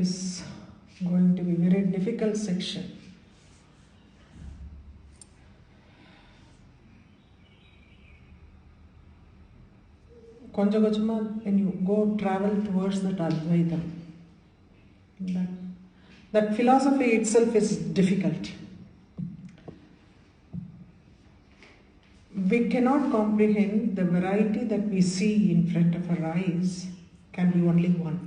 is going to be a very difficult section. When you go travel towards that Advaita, that philosophy itself is difficult. We cannot comprehend the variety that we see in front of our eyes can be only one.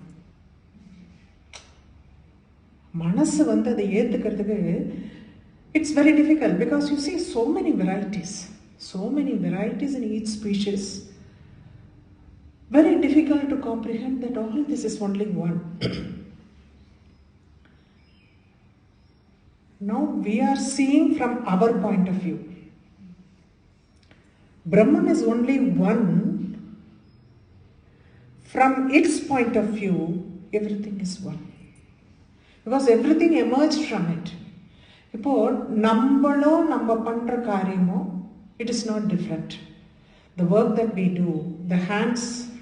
மனசு வந்து அதை ஏற்றுக்கிறதுக்கு it's very difficult because you see so many varieties in each species. Very difficult to comprehend that all this is only one. Now we are seeing from our point of view. Brahman is only one. From its point of view, everything is one. Because everything emerged from it. இப்போ நம்மளோ நம்ம பண்ற காரியமோ it is not different. The work that we do,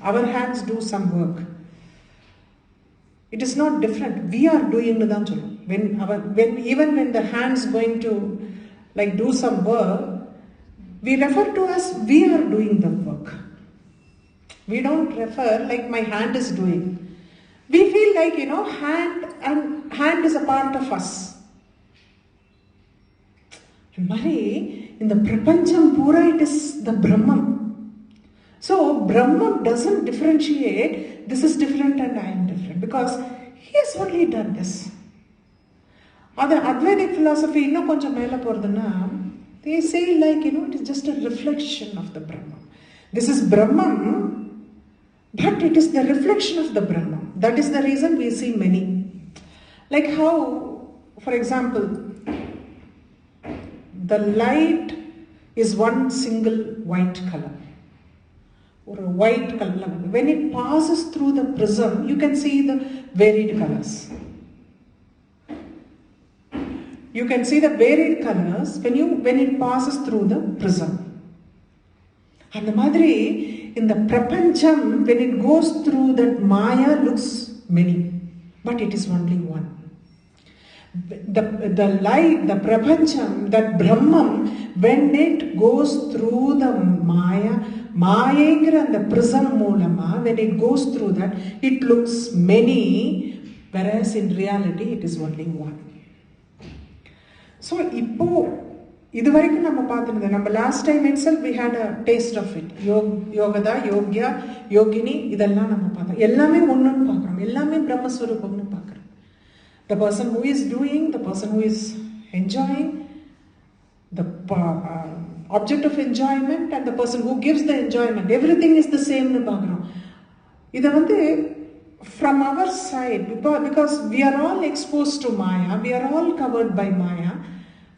our hands do some work. It is not different. We are doing the dhaan sollu. Even when the hands going to like do some work, we refer to as we are doing the work. We don't refer like my hand is doing. We feel like, hand is a part of us. In the prapancham pura, it is the Brahman. So Brahman doesn't differentiate, this is different and I am different, because he has only done this. Other Advaitic philosophy, they say like, it is just a reflection of the Brahman. This is Brahman, but it is the reflection of the Brahman. That is the reason we see many. Like how, for example, the light is one single white color. Or a white color. When it passes through the prism, you can see the varied colors. You can see the varied colors when it passes through the prism. And the madri, in the prapancham, when it goes through that Maya, looks many, but it is only one. The light, the prapancham, that Brahman, when it goes through the Maya and the prism moolama, when it goes through that, it looks many, whereas in reality it is only one. So, last time itself we had a taste of it. Yogada, Yogya, Yogini, idella nama paatha. Ellame onnunu paakrom. Ellame Brahma Swarupamnu paakrom. The person who is doing, the person who is enjoying, the object of enjoyment and the person who gives the enjoyment, everything is the same nu paakrom. Idha from our side, because we are all exposed to Maya, we are all covered by Maya.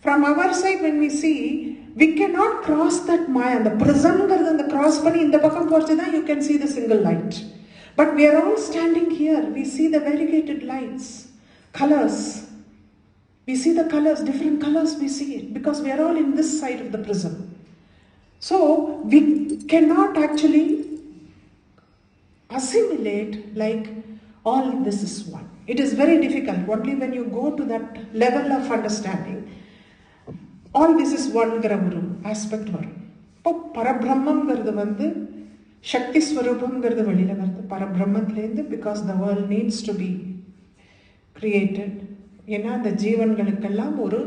From our side, when we see, we cannot cross that Maya. The prism and the cross pani in the pakam porchada, you can see the single light. But we are all standing here. We see the variegated lights, colors. We see the colors, different colors we see it, because we are all in this side of the prism. So, we cannot actually assimilate like all this is one. It is very difficult. Only when you go to that level of understanding, all this is one aspect varum. இப்போ பரபிரம்மம்ங்கிறது வந்து சக்தி ஸ்வரூபம்ங்கிறது வெளியில வருது பரபிரம்மத்திலேருந்து, because the world needs to be created. ஏன்னா அந்த ஜீவன்களுக்கெல்லாம் ஒரு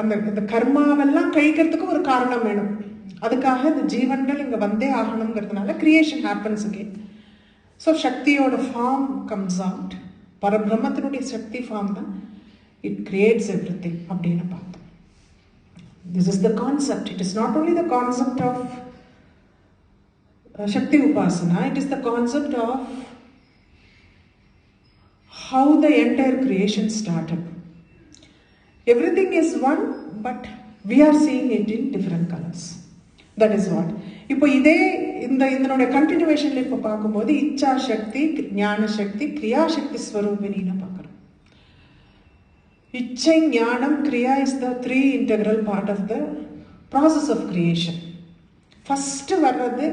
அந்த கர்மாவெல்லாம் கழிக்கிறதுக்கு ஒரு காரணம் வேணும். அதுக்காக இந்த ஜீவன்கள் இங்கே வந்தே ஆகணுங்கிறதுனால கிரியேஷன் ஹேப்பன்ஸ் அகெயின். ஸோ சக்தியோட ஃபார்ம் கம்ஸ் அவுட். பரபிரம்மத்தினுடைய சக்தி ஃபார்ம் தான் இட் கிரியேட்ஸ் எவ்ரி திங் அப்படின்னு பார்த்தோம். This is the concept. It is not only the concept of Shakti Upasana, it is the concept of how the entire creation started. Everything is one, but we are seeing it in different colors. That is what. இப்போ இதே இதனுடைய கண்டினியூவேஷன்ல இப்போ பார்க்கும்போது இச்சா சக்தி, ஞான சக்தி, கிரியா சக்தி ஸ்வரூபிணின்னு பார்க்குறோம். இச்சை, ஞானம், கிரியா is the 3 integral part of the process of creation. First வர்றது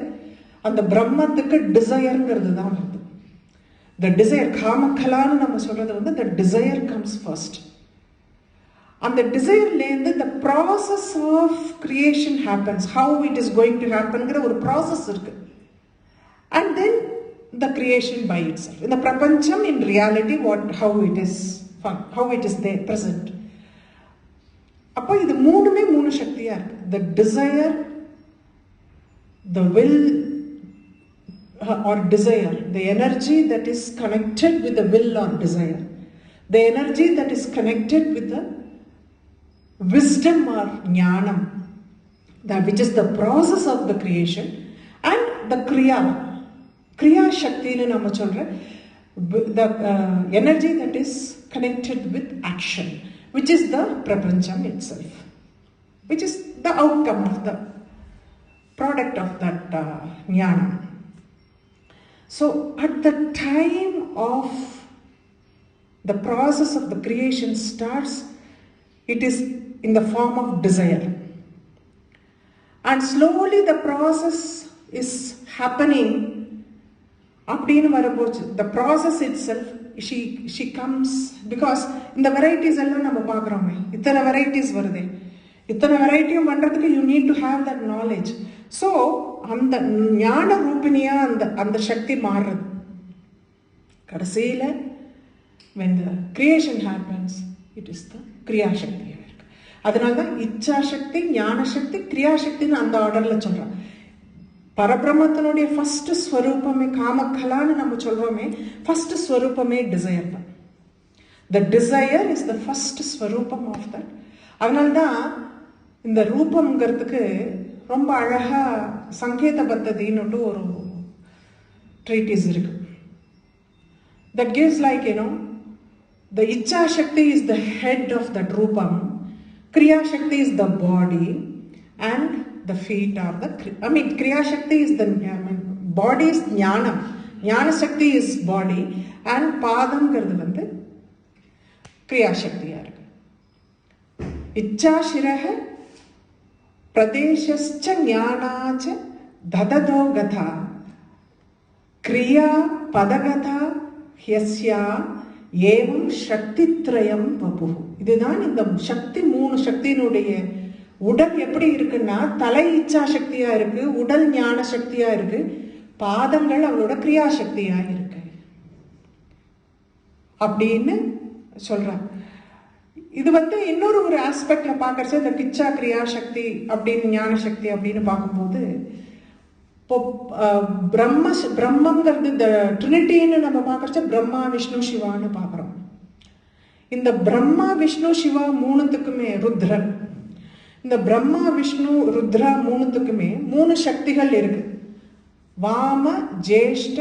அந்த பிரம்மத்துக்கு டிசையர்ங்கிறது தான் வருது. The desire, காமக்கலான்னு நம்ம சொல்றது வந்து the desire comes first. அந்த டிசைர்லேருந்து the process of creation happens. How it is going to happenங்கிற ஒரு ப்ராசஸ் இருக்கு. And then the creation by itself. இந்த பிரபஞ்சம் in reality how it is there present. அப்போ இது மூணுமே மூணு சக்தியா இருக்கு. The desire, the will or desire, the energy that is connected with the will or desire, the energy that is connected with the wisdom or jnanam, that which is the process of the creation, and the kriya shakti nu nama solra, the energy that is connected with action, which is the prapancham itself, which is the outcome of the product of that jnanam. So at the time of the process of the creation starts, it is in the form of desire, and slowly the process is happening. Appadinu varappochu the process itself, she comes, because in the varieties alla nama paakrome, ithana varieties varudhe, ithana variety pandradhukku you need to have that knowledge. So அந்த ஞான ரூபினியா அந்த சக்தி மாறுறது கடைசியில when the creation happens, it is the கிரியா சக்தியா இருக்கு. அதனால்தான் இச்சா சக்தி, ஞான சக்தி, கிரியா சக்தின்னு அந்த ஆர்டர்ல சொல்றாங்க. பரபிரம்மத்தினுடைய ஃபர்ஸ்ட் ஸ்வரூபமே காமக்கலான்னு நம்ம சொல்றோமே, ஃபர்ஸ்ட் ஸ்வரூபமே டிசையர் தான். The desire is the first ஸ்வரூபம் of that. அதனால்தான் இந்த ரூபம்ங்கிறதுக்கு ரொம்ப அழகா சங்கேத பத்ததின்னு ஒரு ட்ரீட்டிஸ் இருக்கு. That gives like, the icha shakti is the head of that rupam, kriya shakti is the body, and the feet are the, kriya shakti is the, body is jnanam, jnana shakti is body, and padamங்கிறது வந்து kriya shaktiயா இருக்கு. icha shiraha प्रदेशश्च ज्ञानाच दददो गथा क्रिया पदगथा ह्यस्या एवं शक्तित्रयं वपुः. இதுதான் இந்த சக்தி, மூணு சக்தியினுடைய உடல் எப்படி இருக்குன்னா, தலை இச்சா சக்தியா இருக்கு, உடல் ஞான சக்தியா இருக்கு, பாதங்கள் அவளோட கிரியா சக்தியா இருக்கு அப்படின்னு சொல்றாங்க. இது வந்து இன்னொரு ஒரு ஆஸ்பெக்ட்ல பார்க்கறது, இந்த கிச்சா கிரியா சக்தி அப்படின்னு ஞான சக்தி அப்படின்னு பார்க்கும்போது, இப்போ பிரம்மங்கிறது இந்த ட்ரினிட்டின்னு நம்ம பார்க்கறது பிரம்மா விஷ்ணு சிவான்னு பார்க்குறோம். இந்த பிரம்மா விஷ்ணு சிவா மூணுத்துக்குமே ருத்ரன், இந்த பிரம்மா விஷ்ணு ருத்ரா மூணுத்துக்குமே மூணு சக்திகள் இருக்கு. வாம, ஜேஷ்ட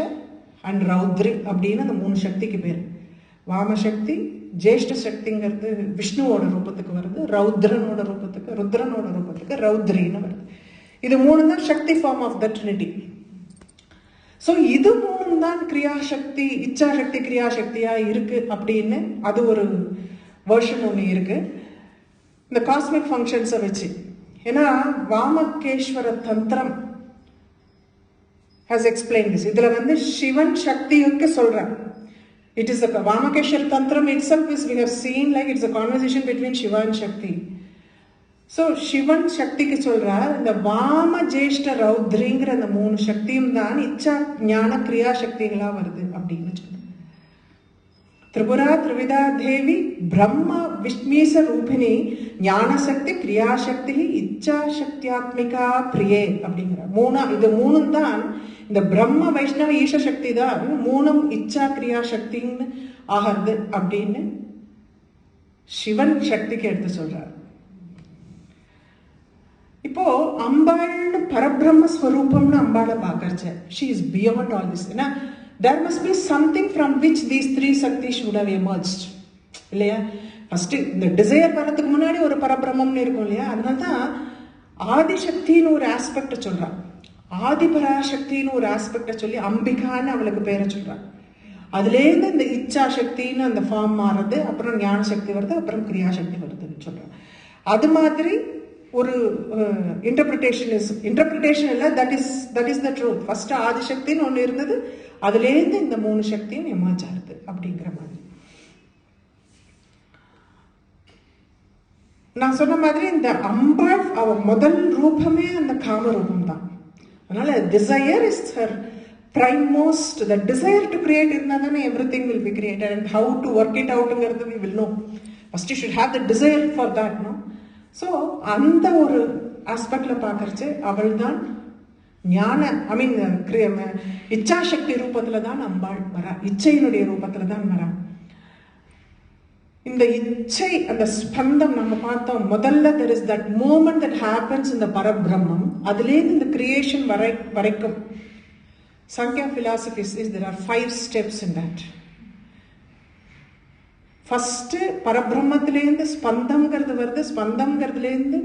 அண்ட் ரௌத்ரி அப்படின்னு அந்த மூணு சக்திக்கு பேர். வாம சக்தி, ஜேஷ்ட சக்திங்கிறது விஷ்ணுவோட ரூபத்துக்கு வருது, ருத்ரனோட ரூபத்துக்கு ரௌத்ரின்னு வருது. இது மூணு தான் சக்தி form of the trinity. So இது மூணு தான் கிரியாசக்தி, இச்சா சக்தி கிரியாசக்தியா இருக்கு அப்படின்னு அது ஒரு வேர்ஷன் ஒன்று இருக்கு இந்த காஸ்மிக் ஃபங்க்ஷன்ஸை வச்சு. ஏன்னா வாமகேஸ்வர தந்திரம் has explained this. இதுல வந்து சிவன் சக்திக்கு சொல்றாங்க. It is the Vamakeshwar Tantram itself is, we have seen like it's a conversation between Shiva and Shakti. So Shivan Shakti ku solra, the Vama Jeshta Raudringra and the moon Shaktim தான் இச்சா ஞான கிரியா சக்திகளா வருது அப்படின்னு சொல்றாங்க. Tripura Trivida Devi Brahma Vishmisa Rupini ஞான சக்தி கிரியா சக்தி இச்சா சக்தியாத்மிகா பிரியே அப்படிங்கிற மூணா, இது மூணும் தான் இந்த பிரம்ம வைஷ்ணவ ஈஷ சக்தி தான் மூணும் இச்சா கிரியா சக்தின்னு ஆகிறது அப்படின்னு சிவன் சக்திக்கு எடுத்து சொல்றார். இப்போ அம்பாள்னு பரபிரம்ம ஸ்வரூபம்னு அம்பாளை பார்க்கறச்ச she is beyond all this. ஏன்னா there must be something from which these three Shakti should have emerged இல்லையா. ஃபர்ஸ்ட் இந்த டிசையர் வரதுக்கு முன்னாடி ஒரு பரபிரம்மம்னு இருக்கும் இல்லையா. அதனால தான் ஆதிசக்தின்னு ஒரு ஆஸ்பெக்ட் சொல்றான், ஆதிபராசக்தின்னு ஒரு ஆஸ்பெக்டை சொல்லி அம்பிகான்னு அவளுக்கு பேரை சொல்றாங்க. அதுலேருந்து இந்த இச்சா சக்தின்னு அந்த ஃபார்ம் மாறுறது, அப்புறம் ஞான சக்தி வருது, அப்புறம் கிரியா சக்தி வருதுன்னு சொல்றாங்க. அது மாதிரி ஒரு இன்டர்பிரிட்டேஷன் இல்லை, that is the truth. First ஆதிசக்தின்னு ஒன்று இருந்தது, அதுலேருந்து இந்த 3 சக்தியும் எமர்ஜ் ஆகுது அப்படிங்கிற மாதிரி. நான் சொன்ன மாதிரி இந்த அம்பாள் அவ முதல் ரூபமே அந்த காம ரூபம் தான். அதனால desire is her prime most. The desire to create இருந்தா தானே everything will be created, and how to work it out ங்கிறது we will know. First you should have the desire for that, no? So அந்த ஒரு ஆஸ்பெக்ட்ல பார்க்கறச்சு அவள் தான் ஞான இச்சா சக்தி ரூபத்துல தான் அம்பாள் வரா, இச்சையினுடைய ரூபத்துல தான் வரா. இந்த இச்சை அந்த ஸ்பந்தம் நம்ம பார்த்தோம் முதல்ல, there is that moment that happens in the பரபிரம்மம், அதுலேருந்து இந்த கிரியேஷன் வரைக்கும் Sankhya philosophy says there are 5 steps in that. First பரபிரம்மத்திலேருந்து ஸ்பந்தம்ங்கிறது வருது, ஸ்பந்தம்ங்கிறதுலேருந்து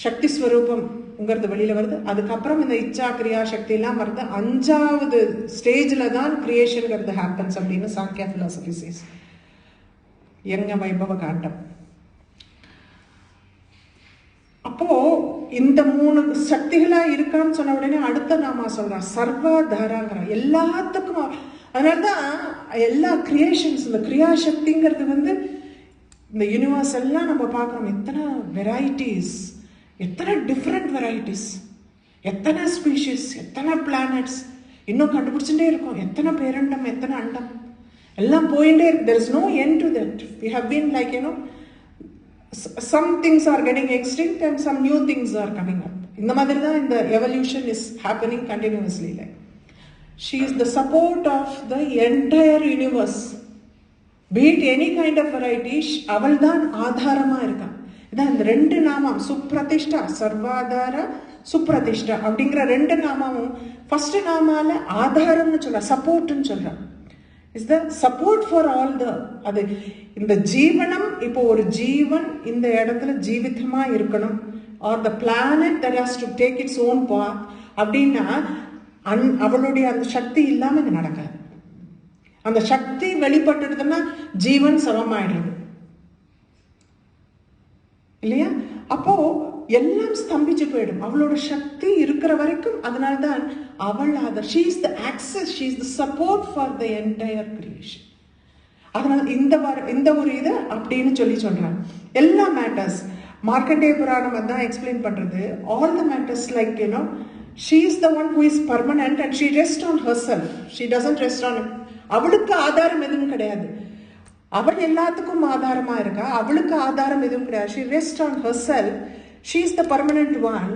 சக்தி ஸ்வரூபம்ங்கிறது வெளியில வருது, அதுக்கப்புறம் இந்த இச்சா கிரியா சக்தி எல்லாம் வருது, 5வது ஸ்டேஜில் தான் கிரியேஷன்ங்கிறது ஹேப்பன்ஸ் அப்படின்னு சாங்கியா philosophy says. யங்க வைபவ காண்டம். அப்போ இந்த 3 சக்திகளா இருக்கான்னு சொன்ன உடனே அடுத்த நாம சொல்றா சர்வாதாராங்கிற எல்லாத்துக்கும். அதனால்தான் எல்லா கிரியேஷன்ஸ், இந்த கிரியா சக்திங்கிறது இந்த யூனிவர்ஸ் எல்லாம் நம்ம பார்க்கறோம். எத்தனை வெரைட்டிஸ், எத்தனை டிஃப்ரெண்ட் வெரைட்டிஸ், எத்தனை ஸ்பீஷிஸ், எத்தனை பிளானட்ஸ் இன்னும் கண்டுபிடிச்சுட்டே இருக்கும், எத்தனை பேரண்டம், எத்தனை அண்டம் எல்லாம் போயிட்டே இருக்கு. there is no end to that. We have been like, some things are getting extinct and some new things are coming up. இந்த மாதிரி தான் இந்த evolution is happening continuously. Like she is the support of the entire universe, be it any kind of variety. அவள் தான் ஆதாரமா இருக்கா. இதான் இந்த 2 நாமம் சுப்ரதிஷ்டா, சர்வாதார சுப்ரதிஷ்டா அப்படிங்கிற 2 நாமமும் ஃபர்ஸ்ட் நாமால ஆதாரம்னு சொல்ற, சப்போர்ட்னு சொல்ற, is the support for all the அது இந்த ஜீவனம். இப்போ ஒரு ஜீவன் இந்த இடத்துல ஜீவிதமா இருக்கணும், or the planet that has to take its own path அப்படின்னா அவளுடைய அந்த சக்தி இல்லாம இது நடக்காது. அந்த சக்தி வெளிப்பட்டுடுதுன்னா ஜீவன் சமமாயிடுறது இல்லையா? அப்போ எல்லாம் ஸ்தம்பிச்சு போயிடும் அவளோட சக்தி இருக்கிற வரைக்கும். அதனால்தான் அவள் she is the access, she is the support for the entire creation. அதனால இந்த ஒரு இது அப்படின்னு சொல்றாங்க. எல்லா மேட்டர்ஸ் மார்க்கண்டேய புராணம் அதான் எக்ஸ்பிளைன் பண்றது. all the matters like she is the one who is permanent and she rests on herself. She doesn't rest on it. அவளுக்கு ஆதாரம் எதுவும் கிடையாது, அவள் எல்லாத்துக்கும் ஆதாரமா இருக்கா, அவளுக்கு ஆதாரம் எதுவும் கிடையாது. she rests on herself. She is the permanent one.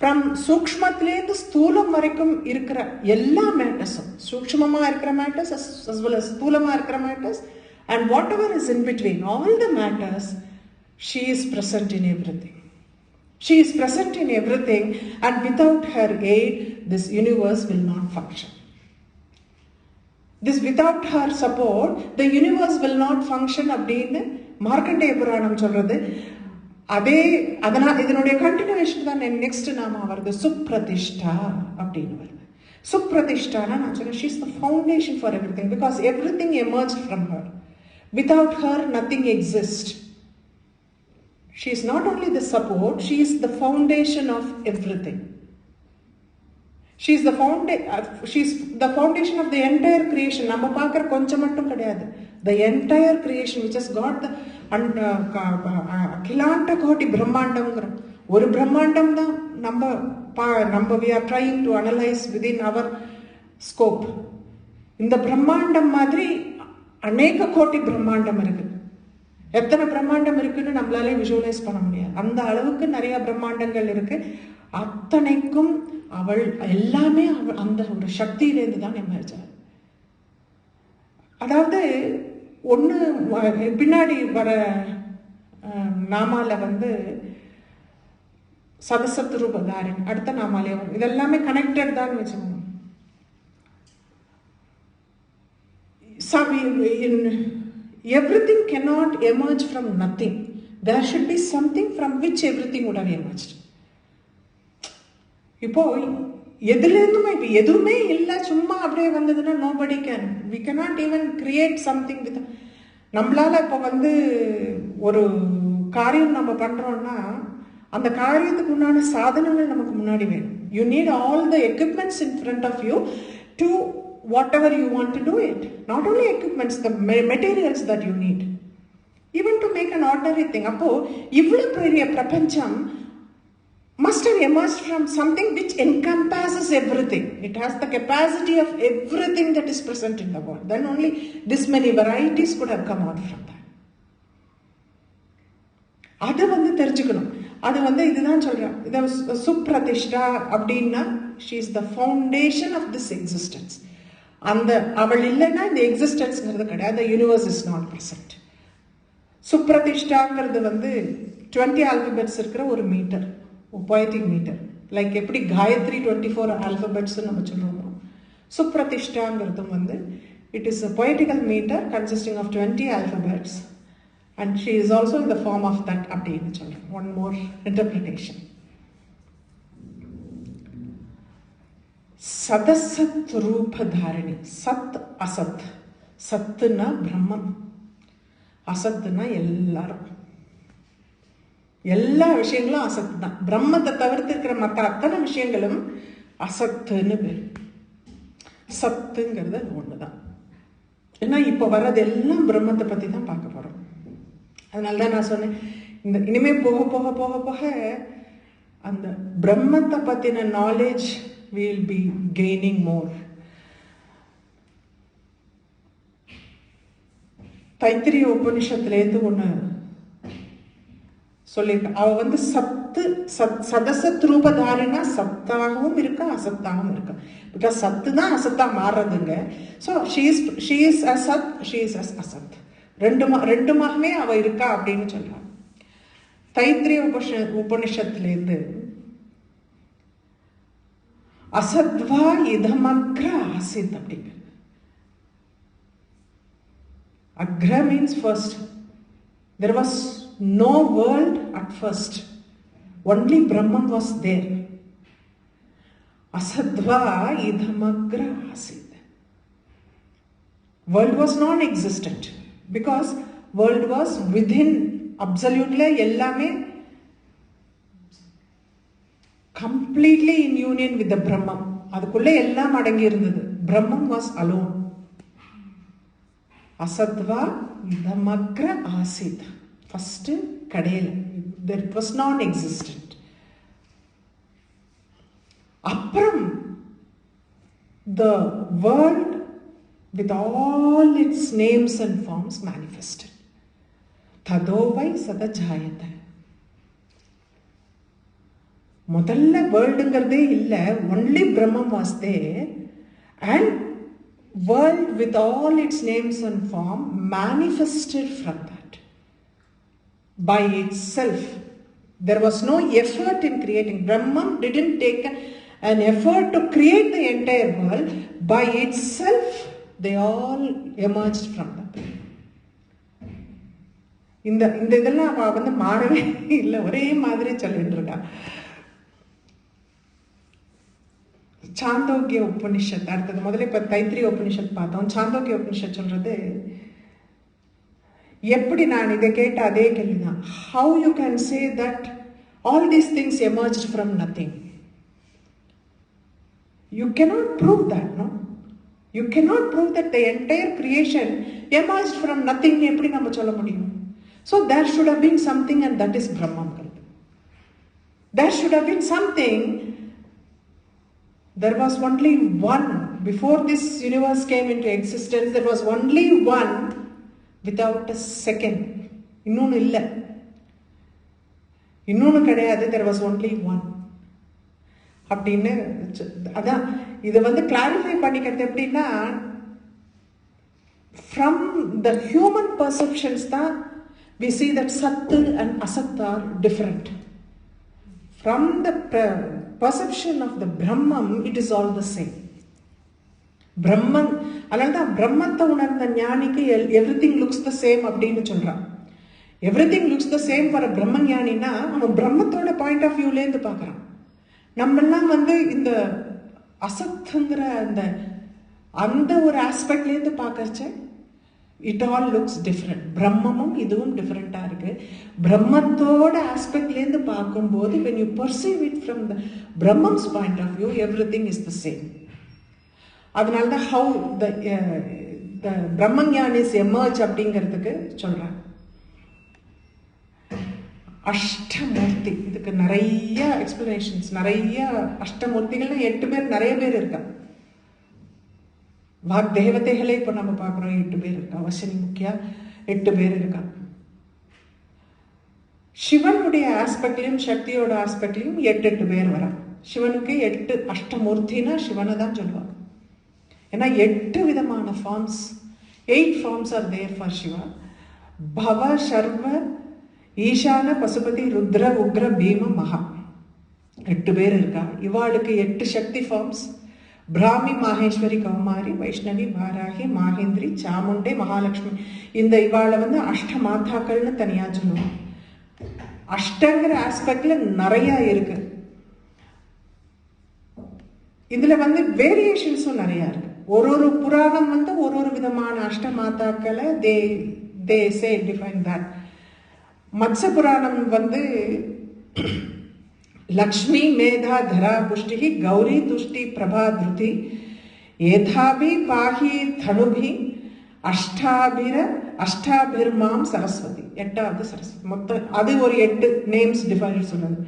From சூக்ஷ்மத்திலேருந்து ஸ்தூலம் வரைக்கும் இருக்கிற எல்லா மேட்டர்ஸும், சூக்ஷ்மமா இருக்கிற மேட்டர்ஸ் as well as ஸ்தூலமா இருக்கிற matters, and whatever is in between, all the matters, she is present in everything. She is present in everything, and without her aid this universe will not function. This without her support the universe will not function அப்படின்னு மார்க்கண்டேய புராணம் சொல்றது. அதே அதனால் இதனுடைய continuation தான் next நாம வருது, சுப்ரதிஷ்டா அப்படின்னு வருது. சுப்ரதிஷ்டானா நான் சொன்னேன், she is the foundation for everything, because everything emerged from her. Without her nothing exists. She is not only the support, she is the foundation of everything. She is the foundation of the entire creation. நம்ம பார்க்குற கொஞ்சம் மட்டும் கிடையாது, the entire creation which has got the அகிலாண்ட கோட்டி பிரம்மாண்டம்ங்கிறோம். ஒரு பிரம்மாண்டம் தான் நம்ம we are trying to analyze within our scope. இந்த பிரம்மாண்டம் மாதிரி அநேக கோட்டி பிரம்மாண்டம் இருக்கு. எத்தனை பிரம்மாண்டம் இருக்குன்னு நம்மளாலே விஷுவலைஸ் பண்ண முடியாது, அந்த அளவுக்கு நிறைய பிரம்மாண்டங்கள் இருக்கு. அத்தனைக்கும் அவள் எல்லாமே அந்த ஒரு சக்தியிலேருந்து தான் எமர்ஜ் ஆகுது. அதாவது ஒன்று பின்னாடி வர நாமால சதசத்து ரூபதாரின் அடுத்த நாமாலே வரும். இதெல்லாமே கனெக்டட் தான் வச்சுக்கோங்க. Everything cannot emerge from nothing. There should be something from which everything would have emerged. இப்போ எதுலேருந்துமே இப்போ எதுவுமே இல்லை, சும்மா அப்படியே வந்ததுன்னா nobody can. We cannot even create something with. நம்மளால இப்போ ஒரு காரியம் நம்ம பண்றோம்னா அந்த காரியத்துக்கு உண்டான சாதனங்கள் நமக்கு முன்னாடி வேணும். You need all the equipments in front of you to whatever you want to do it. Not only equipments, the materials that you need. Even to make an ordinary thing. அப்போ இவ்வளவு பெரிய பிரபஞ்சம் must have emerged from something which encompasses everything. It has the capacity of everything that is present in the world. Then only this many varieties could have come out from that. அதை தெரிஞ்சுக்கணும். அது இதுதான் சொல்றேன். இது சுப்ரதிஷ்டா அப்படின்னா she is the foundation of this existence. அந்த அவள் இல்லைன்னா இந்த எக்ஸிஸ்டன்ஸ்ங்கிறது கிடையாது. Universe is not present. சுப்ரதிஷ்டாங்கிறது 20 ஆல்பபெட்ஸ் இருக்கிற ஒரு மீட்டர், பொயட்டிக் மீட்டர். லைக் எப்படி காயத்ரி 24 ஆல்பபெட்ஸ் நம்ம சொல்லுவோம், சுப்ரதிஷ்டாங்கிறதும் it is a poetical meter consisting of 20 alphabets and she is also in the form of that அப்படின்னு சொல்றேன். One more interpretation. சதசத் ரூபதாரிணி. சத் அசத். சத்துனா பிரம்மம், அசத்துனா எல்லாரும், எல்லா விஷயங்களும் அசத்து தான். பிரம்மத்தை தவிர்த்து இருக்கிற மற்ற அத்தனை விஷயங்களும் அசத்துன்னு பேர். சத்துங்கிறது ஒண்ணுதான். ஏன்னா இப்ப வர்றது எல்லாம் பிரம்மத்தை பத்தி தான் பார்க்க போறோம். அதனாலதான் நான் சொன்னேன், இந்த இனிமே போக போக போக போக அந்த பிரம்மத்தை பத்தின knowledge we will be gaining more. Taittiriya உபனிஷத்துலேருந்து ஒன்று சொல்லியிருக்க. அவ சத்து சதசத் ரூபதாரினா சத்தாகவும் இருக்கா அசத்தாகவும் இருக்கா. பிகாஸ் சத்து தான் அசத்தா மாறுறதுங்க. So she is Asad, she is அசத், ரெண்டுமாகவே அவ இருக்கா அப்படின்னு சொல்றாங்க. தைத்திரிய உபனிஷத்துலேருந்து அசத்வா இதமக்ர ஆசித் அப்படிங்கிறது. அக்ர means first. There was no world at first. Only Brahman was there. Asadva idhamagra asid. World was non-existent because world was within, absolutely ellame completely in union with the Brahman. அதுக்குள்ள எல்லாம் அடங்கி இருந்தது. Brahman was alone. அசத்வா இதமக்ர Asit. First கடையில் that was non-existent. அப்புறம் the world with all its names and forms manifested. ததோவை சதஜாயத. முதல்ல வேர்ல்டுங்கிறதே இல்லை, only பிரம்மம் was there and world with all its names and form manifested from that by itself. There was no effort in creating. பிரம்மம் didn't take an effort to create the entire world. By itself they all emerged from that. இந்த இதெல்லாம் அவ மாறவே இல்லை, ஒரே மாதிரி சொல்லிட்டு இருக்கா. சாந்தோக்கிய உபனிஷத் அடுத்தது. முதல்ல இப்ப தைத்திரிய உபனிஷத் பார்த்தோம். சாந்தோக்கிய உபனிஷத் சொல்றது, எப்படி நான் இதை கேட்ட அதே கேள்விதான். How you can say that all these things emerged from nothing? You cannot prove that, no? You cannot prove that the entire creation emerged from nothing. எப்படி நம்ம சொல்ல முடியும்? So there should have been something, and that is Brahman. There should have been something. There was only one. Before this universe came into existence, there was only one without a second. இன்னொன்னு இல்லை, இன்னொன்னு கிடையாது. There was only one அப்படின்னு. அதான் இதை clarify பண்ணிக்கிறது எப்படின்னா, from the human perceptions தான் we see that சத்து and Asad are different. From the perception of the Brahman, it is all the same. பிரம்மன், அதனால்தான் பிரம்மத்தை உணர்ந்த ஞானிக்கு everything looks the same அப்படின்னு சொல்றான். everything looks the same for a பிரம்ம ஞானினா அவன் பிரம்மத்தோட பாயிண்ட் ஆஃப் வியூலேருந்து பார்க்குறான். நம்மெல்லாம் இந்த அசத்துங்கிற அந்த ஒரு ஆஸ்பெக்ட்லேருந்து பார்க்கறச்ச இட் ஆல் லுக்ஸ் டிஃப்ரெண்ட். பிரம்மமும் இதுவும் டிஃப்ரெண்ட்டாக இருக்குது. பிரம்மத்தோட ஆஸ்பெக்ட்லேருந்து பார்க்கும்போது when you perceive it from the பிரம்மம்ஸ் point of view everything is the same. அதனால தான் how the பிரம்மஞானிஸ் எமர்ஜ் அப்படிங்கிறதுக்கு சொல்கிறேன். அஷ்டமூர்த்தி, இதுக்கு நிறைய எக்ஸ்பிளனேஷன்ஸ், நிறைய அஷ்டமூர்த்திகள்னா 8 பேர், நிறைய பேர் இருக்கா. வாக் தேவதைகளே இப்போ நம்ம பார்க்குறோம், 8 பேர் இருக்கா. வசனி முக்கியா 8 பேர் இருக்கா. சிவனுடைய ஆஸ்பெக்ட்லையும் சக்தியோட ஆஸ்பெக்ட்லையும் 8 பேர் வரா. சிவனுக்கு 8 அஷ்டமூர்த்தினா சிவனை தான் சொல்லுவாங்க. ஏன்னா 8 விதமான forms, 8 forms are there for Shiva. Bhava Sharva ஈசான பசுபதி ருத்ர உக்ர பீம மகா 8 பேர் இருக்கா. இவாளுக்கு 8 சக்தி ஃபார்ம்ஸ். பிராமி மாகேஸ்வரி கௌமாரி வைஷ்ணவி வாராகி மாகேந்திரி சாமுண்டே மகாலட்சுமி. இந்த இவாளை அஷ்ட மாதாக்கள்னு தனியாக சொல்லுவோம். அஷ்டங்கிற ஆஸ்பெக்ட்ல நிறைய இருக்கு. இதுல வேரியேஷன்ஸும் நிறைய இருக்கு. ஒரு புராணம் ஒரு விதமான அஷ்ட மாதாக்களை they say define that. Matsya புராணம் லக்ஷ்மி மேதா தரா புஷ்டி கௌரி துஷ்டி பிரபா திருதி ஏதாபி பாஹி தனுபி அஷ்டாபிர்மாம் சரஸ்வதி. 8வது சரஸ்வதி. மொத்தம் அது ஒரு 8 நேம்ஸ் டிஃபைன் சொல்லுது.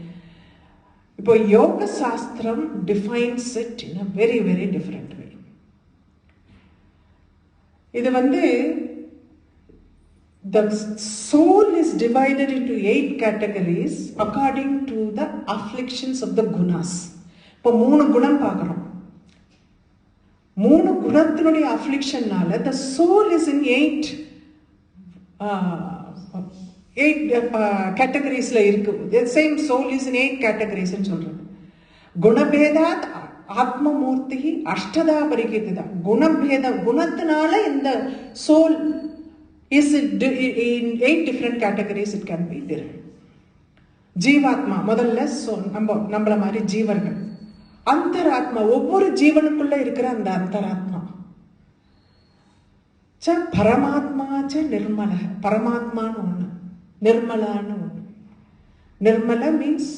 இப்போ யோக சாஸ்திரம் defines it in a very very different way. இது the soul is divided into 8 categories according to the afflictions of the gunas. இப்போ 3 குணம் பார்க்குறோம். 3 குணத்தினுடைய அஃப்ளிக்ஷன்னால the soul is in 8 categoriesல இருக்கு. The same soul is in 8 categories ன்னு சொல்றாங்க. குணபேதாத் ஆத்மமூர்த்தி அஷ்டதா பரிகீதா. குணத்தினால இந்த soul is in 8 different categories it can be derived. ஜீவாத்மா முதல்ல நம்மள மாதிரி ஜீவர்கள். அந்தராத்மா, ஒவ்வொரு ஜீவனுக்குள்ள இருக்கிற அந்த அந்தராத்மா. பரமாத்மா நிர்மல. பரமாத்மான்னு ஒண்ணு, நிர்மலான்னு ஒண்ணு. நிர்மல மீன்ஸ்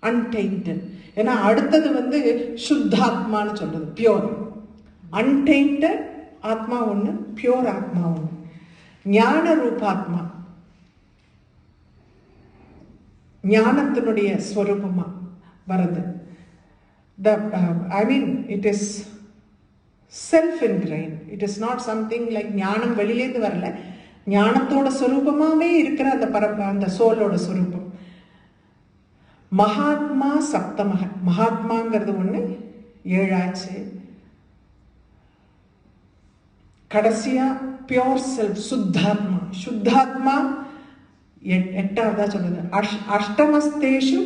அன்டெயின்டட். ஏன்னா அடுத்தது சுத்தாத்மான்னு சொல்றது, பியோர். அன்டெயின்டட் ஆத்மா ஒண்ணு, பியோர் ஆத்மா ஒண்ணு. ஞான ரூபாத்மா, ஞானத்தினுடைய ஸ்வரூபமா வருது. it is self-ingrained. It is not something like ஞானம் வெளியிலேருந்து வரல, ஞானத்தோட ஸ்வரூபமாவே இருக்கிற அந்த சோலோட ஸ்வரூபம். மகாத்மா சப்தமக. மகாத்மாங்கிறது ஒண்ணு, 7ஆச்சு. கடைசியா பியோர் செல்ஃப் சுத்தாத்மா. சுத்தாத்மா 8ஆவதா சொல்லுது. அஷ்டமஸ்தேஷு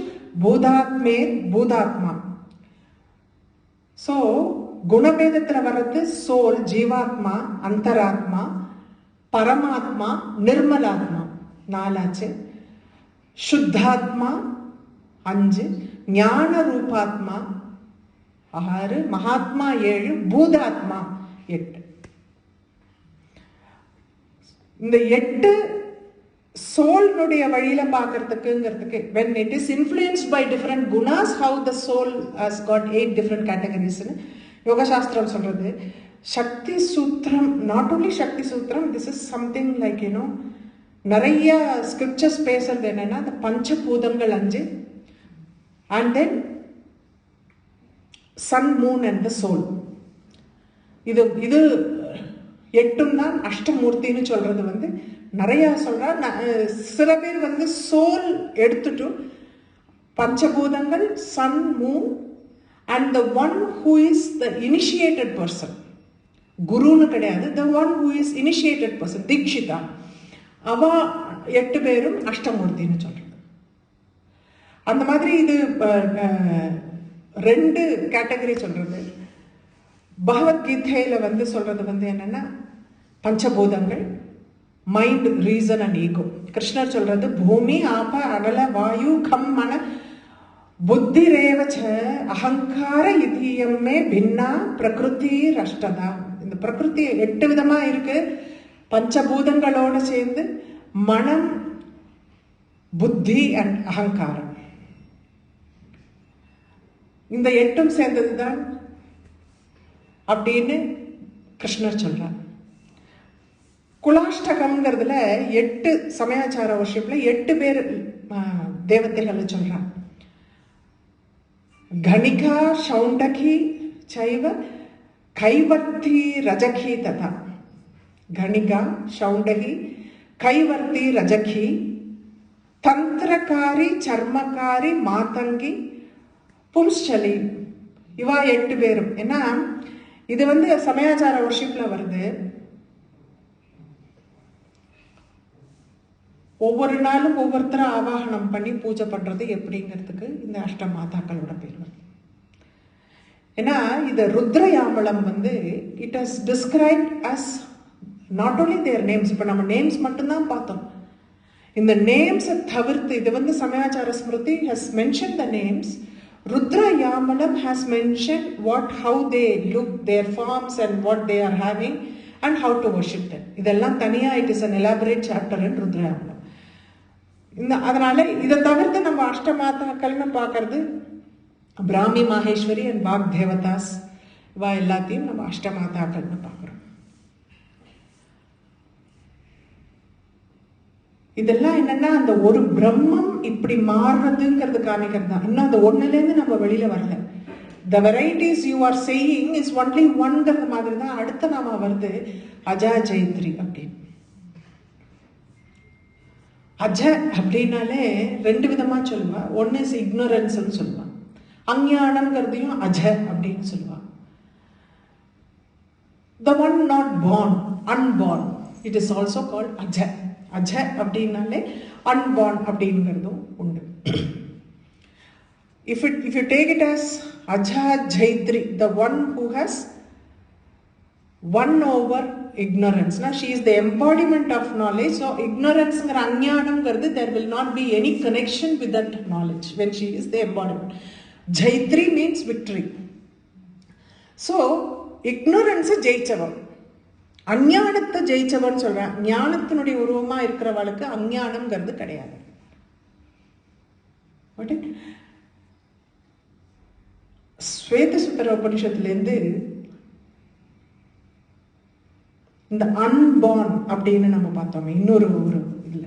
பூதாத்மே பூதாத்மா. சோ குணபேதத்துல வர்றது சோல், ஜீவாத்மா, அந்தராத்மா, பரமாத்மா, நிர்மலாத்மா 4ஆச்சு. சுத்தாத்மா 5, ஞான ரூபாத்மா 6, மகாத்மா 7, பூதாத்மா 8. இந்த 8 சோல்னுடைய வழியில பார்க்கறதுக்குங்கிறதுக்கு when it is influenced by different gunas, how the soul has got 8 different categories னு யோக சாஸ்திரம் சொல்றது. சக்தி சூத்திரம், நாட் ஓன்லி சக்தி சூத்திரம், this is something like நிறைய ஸ்கிரிப்சர்ஸ் பேசுறது என்னன்னா அந்த பஞ்சபூதங்கள் 5 and then sun, moon and the soul. இது 8ம் தான் அஷ்டமூர்த்தின்னு சொல்றது. நிறைய சொல்றா. சில பேர் சோல் எடுத்துட்டு பஞ்சபூதங்கள், sun, moon and the one who is the initiated person. குருன்னு கிடையாது, the one who is initiated person, Deekshitha. அவ 8 பேரும் அஷ்டமூர்த்தின்னு சொல்றது. அந்த மாதிரி இது 2 கேட்டகரி சொல்றது. பகவத்கீதையில சொல்றது என்னன்னா பஞ்சபூதங்கள், மைண்ட், ரீசன் அண்ட் ஈகோ. கிருஷ்ணர் சொல்றது பூமி, ஆப, அனல, வாயு, கம், மன, புத்தி ரேவச்ச அகங்கார இதீயமே பின்னா பிரகிருதி ரஷ்டதா. இந்த பிரகிருதி 8 விதமா இருக்கு. பஞ்சபூதங்களோடு சேர்ந்து மனம், புத்தி அண்ட் அகங்காரம், இந்த 8ம் சேர்ந்ததுதான் அப்படின்னு கிருஷ்ணர் சொல்றார். குலாஷ்டகம்ங்கிறதுல 8 சமயாச்சார வர்ஷிப்ல 8 பேர் தேவதைகளை சொல்றார். கணிகா சௌண்டகி சைவ கைவர்த்தி ரஜகி ததா. கணிகா சௌண்டகி கைவர்த்தி ரஜகி தந்திரகாரி சர்மகாரி மாதங்கி பும்ஸ்சலி. இவா 8 பேரும். ஏன்னா இது சமயாச்சார வர்ஷிப்ல வருது. ஒவ்வொரு நாளும் ஒவ்வொருத்தரை ஆவாகனம் பண்ணி பூஜை பண்றது எப்படிங்கிறதுக்கு இந்த அஷ்டமாதாக்களோட பேர் வருது. ஏன்னா இது Rudrayamalam it has described as not only their names. இப்போ நம்ம நேம்ஸ் மட்டும்தான் பார்த்தோம். இந்த நேம்ஸை தவிர்த்து இது Samayachara Smriti has mention the names. Rudrayamalam has mentioned how they look, their forms and what they are having and how to worship them. இதெல்லாம் தனியா it is an elaborate chapter in Rudrayamalam. அதனால இதை தவிர்த்து நம்ம அஷ்டமாதாக்கள்னு பார்க்கறது பிராமி மாஹேஸ்வரி அண்ட் வாக் தேவதாஸ், இவா எல்லாத்தையும் நம்ம அஷ்டமாதாக்கள்னு பார்க்குறோம். இதெல்லாம் என்னன்னா அந்த ஒரு பிரம்மம் இப்படி மாறுறதுங்கிறது காமிக்கிறது தான். இன்னும் அந்த ஒன்னுலேருந்து நம்ம வெளியில வரல. The varieties you are saying is only oneங்கிறது மாதிரி தான் அடுத்த நாம வருது அஜா ஜெயத்ரி அப்படின்னு. அஜ அப்படின்னாலே 2 விதமா சொல்லுவா. ஒன்னு இஸ் இக்னோரன்ஸ்ன்னு சொல்லுவா, அஞ்ஞானம்ங்கிறதையும் அஜ அப்படின்னு சொல்லுவா. The one not born, unborn, it is also called அஜ. அஜ அப்படின்னாலே unborn அப்படிங்கிறதும் உண்டு. If you take it as Aja Jaitri, the one who has won over ignorance. Now she is the embodiment of knowledge. So ignorance and anyanam, there will not be any connection with that knowledge when she is the embodiment. Jaitri means victory. So ignorance ஜெயிச்சவன், அஞ்ஞானத்தை ஜெயிச்சவன் சொல்றேன். ஞானத்தினுடைய உருவமா இருக்கிறவளுக்கு அஞ்ஞானம்ங்கிறது கிடையாது. ஸ்வேதசுந்தர உபனிஷத்துலேருந்து இந்த unborn அப்படின்னு நம்ம பார்த்தோமே இன்னொரு இல்ல,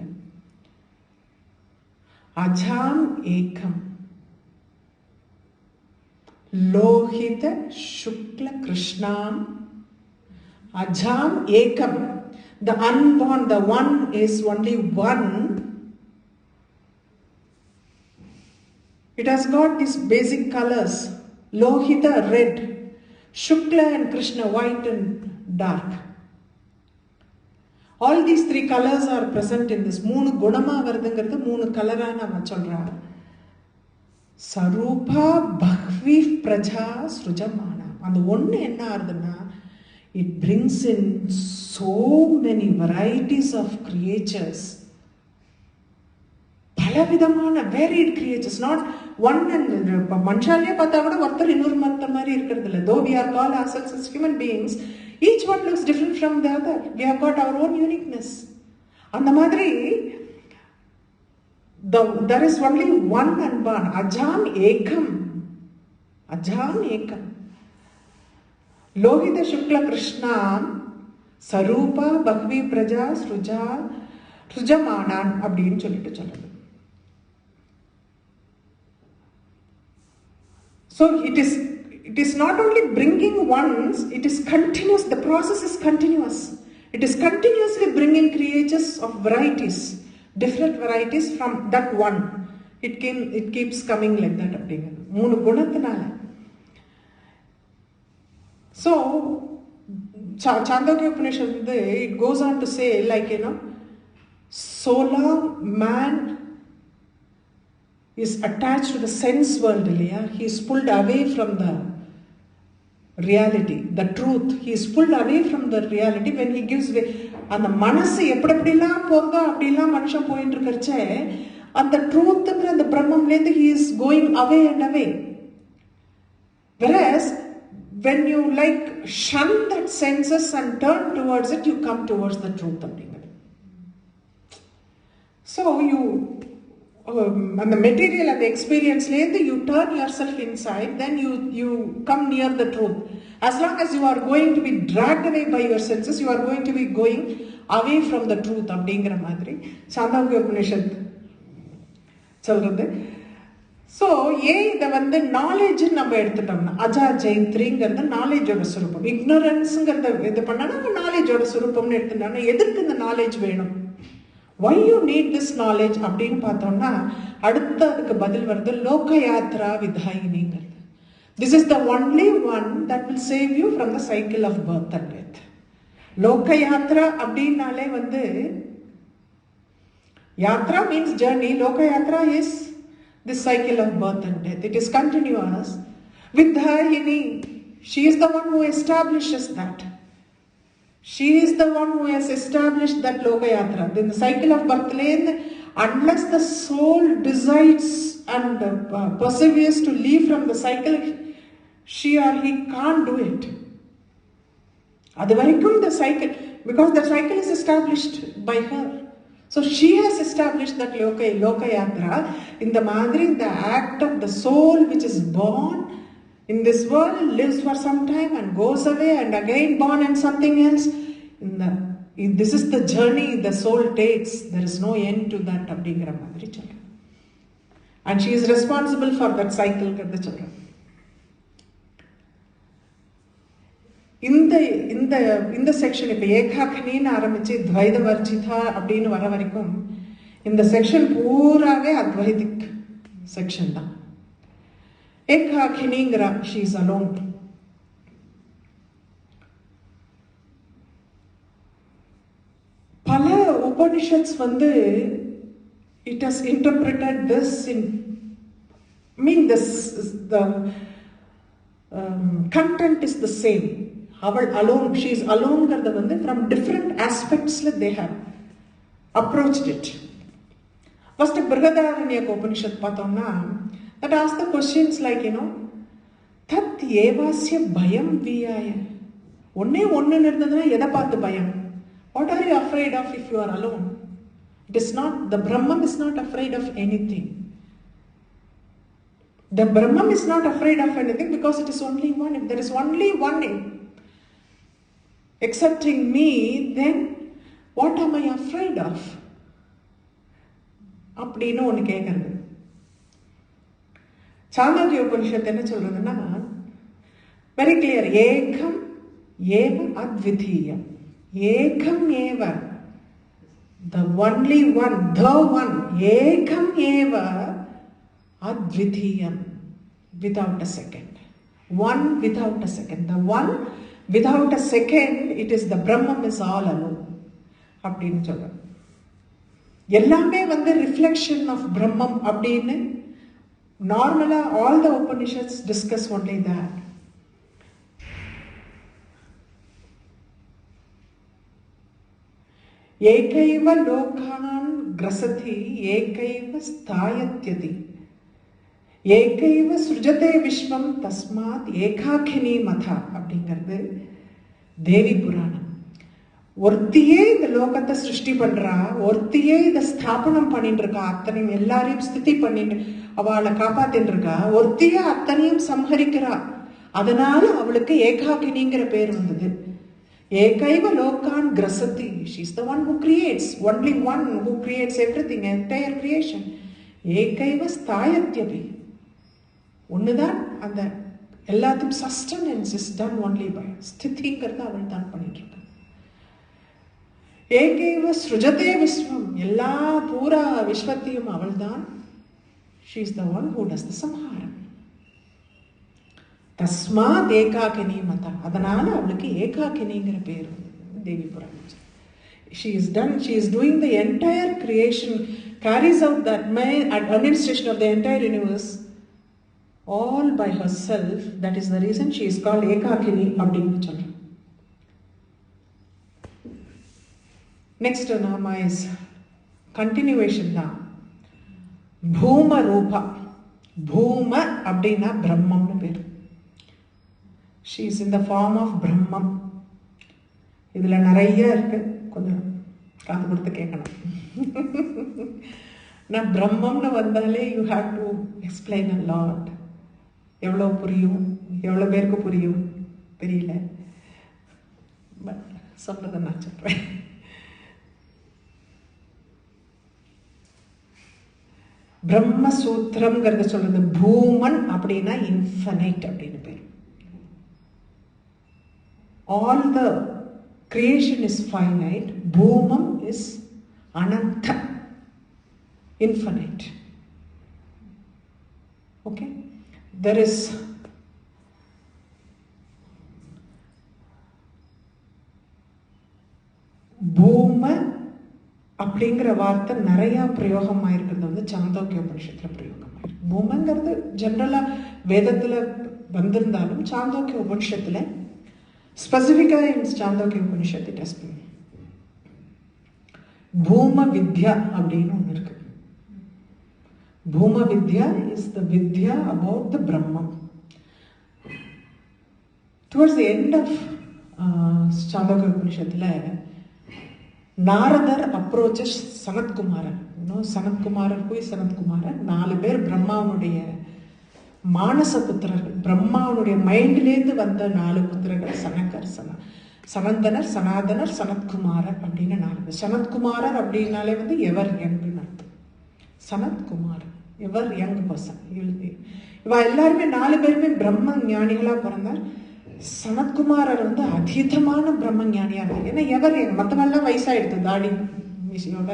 அஜாம் ஏகம் லோஹித சுக்ல கிருஷ்ணாம். அஜாம் ஏகம், the unborn, the one is only one. It has got these basic colors. Lohita red, Shukla and Krishna white and dark. All these 3 colors are present in this. 3 குணமா வருதுங்கிறது 3 கலரா நம்ம சொல்றாங்க. சரூபா பஹ்வி பிரஜா ஸ்ருஜமானா. அந்த ஒண்ணு என்ன ஆகுதுன்னா it brings in so many varieties of creatures. பலவிதமான varied creatures, not one. And மனுஷாலே பார்த்தா கூட ஒருத்தர் இன்னொரு மத்த மாதிரி இருக்கிறது இல்லை. Though we are called ourselves as human beings, each one looks different from the other. We have got our own uniqueness. அந்த மாதிரி there is only one unborn. Ajam ekam, Ajam ekam. லோகித சுக்ல கிருஷ்ணா சரூபா பஹ்வி பிரஜா ஸ்ருஜமானான் அப்படின்னு சொல்லுது. So it is not only bringing ones, it is continuous. The process is continuous. It is continuously bringing creatures of varieties, different varieties from that one. It keeps coming like that. மூணு குணத்தினால. So Chandogya Upanishad, it goes on to say, like, so long man is attached to the sense world, he is pulled away from the reality, the truth. He is pulled away from the reality when he gives way. அந்த மனசு எப்படிலாம் போகுதோ அப்படிலாம் மனுஷன் போயிட்டு இருக்கிறச்சே அந்த ட்ரூத்துங்கிற அந்த பிரம்மம்லேருந்து he is going away and away. Whereas when you like shun that senses and turn towards it, you come towards the truth. So you and the material and the experience later, you turn yourself inside, then you come near the truth. As long as you are going to be dragged away by your senses, you are going to be going away from the truth. அப்படிங்கிற மாதிரி சாந்தோக்கிய உபனிஷத் சொல்றது. So ஏன் இதை வந்து knowledge நம்ம எடுத்துட்டோம்னா, அஜா ஜெயத்ரிங்கிறது நாலேஜோட சுரூபம், இக்னோரன்ஸுங்கிறத இது பண்ணாலும் நாலேஜோட சுரூபம்னு எடுத்துட்டோம்னா, எதுக்கு இந்த நாலேஜ் வேணும்? Why you need this knowledge அப்படின்னு பார்த்தோம்னா, அடுத்த அதுக்கு பதில் வருது லோகயாத்ரா விதாயினிங்கிறது. This is the only one that will save you from the cycle of birth and death. லோகயாத்ரா அப்படின்னாலே வந்து, Yatra means journey, லோகயாத்ரா is the cycle of birth and death. It is continuous. Vidhayini, she is the one who establishes that. She is the one who has established that Lokayatra. Then the cycle of birth, unless the soul decides and perseveres to leave from the cycle, she or he can't do it. Adavarikum the cycle, because the cycle is established by her. So she has established that Lokayatra in the Madri, the act of the soul which is born in this world, lives for some time and goes away and again born in something else. This is the journey the soul takes. There is no end to that. And she is responsible for that cycle. In the section, if Ekhakhinin Aramichi, Dvaida Varchitha, Abdin Varavarikum, in the section Purave Advaidik section. Ekhakiningra, she is alone. Pala Upanishads வந்து, it has interpreted this in, this the content is the same. Aval alone, she is alone வந்து, from different aspects they have approached it. First Brihadaranyaka Upanishad பார்த்தோம்னா, that asks the questions like, Tat evasya bhayam viyaya. ஒன்னு இருந்ததுன்னா எதை பார்த்து பயம்? What are you afraid of if you are alone? It is not, the Brahman is not afraid of anything. The Brahman is not afraid of anything because it is only one. If there is only one excepting me, then what am I afraid of? அப்படின்னு ஒன்று கேட்கறது. சாந்தோக்கிய உபனிஷத்து என்ன சொல்றதுன்னா, very clear, ஏகம் ஏவ அத்விதீயம். Ekam eva, the only one, the one, Ekam eva, advithiyam, without a second. One without a second. The one without a second, it is the Brahman is all alone. அப்படின்னு சொல்ற. எல்லாமே வந்து reflection of Brahman அப்படின்னு normally all the Upanishads discuss only that. Ekaiva lokan grasati, ekaiva sthayatyati, ekaiva srujate vishvam tasmat ekakhini matha அப்படிங்கிறது தேவி புராணம். ஒருத்தியே இந்த லோகத்தை சிருஷ்டி பண்றா, ஒருத்தியே இதை ஸ்தாபனம் பண்ணிட்டு இருக்கா, அத்தனையும் எல்லாரையும் ஸ்திதி பண்ணிட்டு அவளை காப்பாத்தின்னு இருக்கா, ஒருத்தியே அத்தனையும் சம்ஹரிக்கிறா. அதனால அவளுக்கு ஏகாக்கினிங்கிற பேர் வந்தது. Ekaiva lokan grasati. She is the one who creates. Only one who creates everything, entire creation. Ekaiva sthayatyapi. ஒண்ணுதான் அந்த எல்லாத்தையும் sustenance is done only by. ஸ்திதிங்கிறத அவள் தான் பண்ணிட்டு இருக்கா. ஏகைவ ஸ்ருஜதே விஸ்வம். எல்லா பூரா விஸ்வத்தையும் அவள் தான். She is the one who does the samharam. தஸ்மாத் ஏகாக்கினி மதா. அதனால அவளுக்கு ஏகாக்கினிங்கிற பேர் தேவி புராணம். She is doing the entire creation, carries out that administration of the entire universe all by herself. That is the reason she is called ஏகாக்கினி அப்படின்னு சொல்றோம். Next nama is continuation தான். பூம ரூபா. பூம அப்படின்னா பிரம்மம்னு பேர். She is in the form of Brahman. இதுல நிறைய இருக்கு, கொஞ்சம் காது கொடுத்து கேட்கணும். நான் பிரம்மம்னு வந்தாலே you have to explain a lot. எவ்வளோ புரியும், எவ்வளோ பேருக்கு புரியும் தெரியல, பட் சொல்றதை நான் சொல்றேன். பிரம்மசூத்திரம்ங்கிறத சொல்றது பூமன் அப்படின்னா இன்ஃபனைட் அப்படின்னு பேர். All the creation is finite, Bhumam is Ananta, infinite. Okay? There is Bhuma அப்படிங்கிற வார்த்தை நிறைய பிரயோகமாயிருக்கிறது வந்து சாந்தோக்கிய உபனிஷத்துல பிரயோகமாயிருக்கு. பூமங்கிறது ஜென்ரலா வேதத்துல வந்திருந்தாலும் சாந்தோக்கிய உபனிஷத்துல ஸ்பெசிஃபிக்காக in Chandogya Upanishad it has been பூம வித்யா அப்படின்னு ஒன்று இருக்கு. பூம வித்யா is the Vidya about the Brahmam. Towards the end of Chandogya உபனிஷத்துல நாரதர் அப்ரோச்சஸ் சனத்குமாரன். சனத்குமாரர் போய் சனத்குமாரன் 4 பேர் பிரம்மாவுடைய மானச புத்திரர்கள், பிரம்மாவுடைய மைண்ட்லேருந்து வந்த 4 புத்திரர்கள், சனகர், சனந்தனர், சனாதனர், சனத்குமாரர் அப்படின்னு 4 பேர். சனத்குமாரர் அப்படின்னாலே வந்து எவர் யங்னு அர்த்தம். சனத்குமார் எவர் யங் பர்சன். இவ எல்லாருமே 4 பேருமே பிரம்ம ஞானிகளா பிறந்தார். சனத்குமாரர் வந்து அதீதமான பிரம்ம ஞானியா இருந்தார். ஏன்னா எவர் யங், மற்றவெல்லாம் வயசாயிடுது, தாடி மீசியோட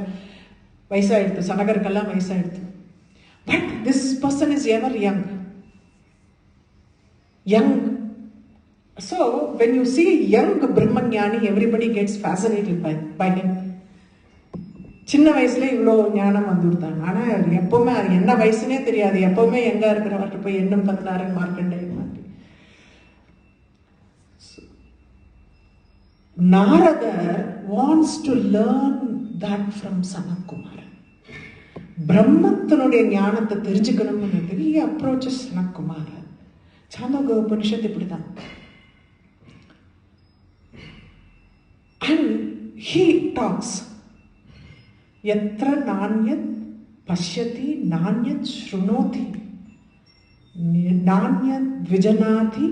வயசாயிடுது, சனகருக்கெல்லாம் வயசாயிடுது. But this person is ever young. Young. So when you see young Brahmanyani, everybody gets fascinated by him. சின்ன வயசுல இவ்வளோ ஞானம் வந்துருந்தாங்க. ஆனால் எப்பவுமே என்ன வயசுனே தெரியாது, எப்பவுமே எங்க இருக்கிறவர்கிட்ட போய் எண்ணும் 16 மார்க்கண்டேயன் மாதிரி. நாரதர் wants to learn that from Sanatkumaran. பிரம்மத்தினுடைய ஞானத்தை தெரிஞ்சுக்கணும்னு தெரிய அப்ரோச்சஸ் சனத்குமாரன். சாந்தோக்கிய உபனிஷத் இப்படிதான். And he talks. Yatra nanyat pashyati nanyat shrunoti nanyat vijanati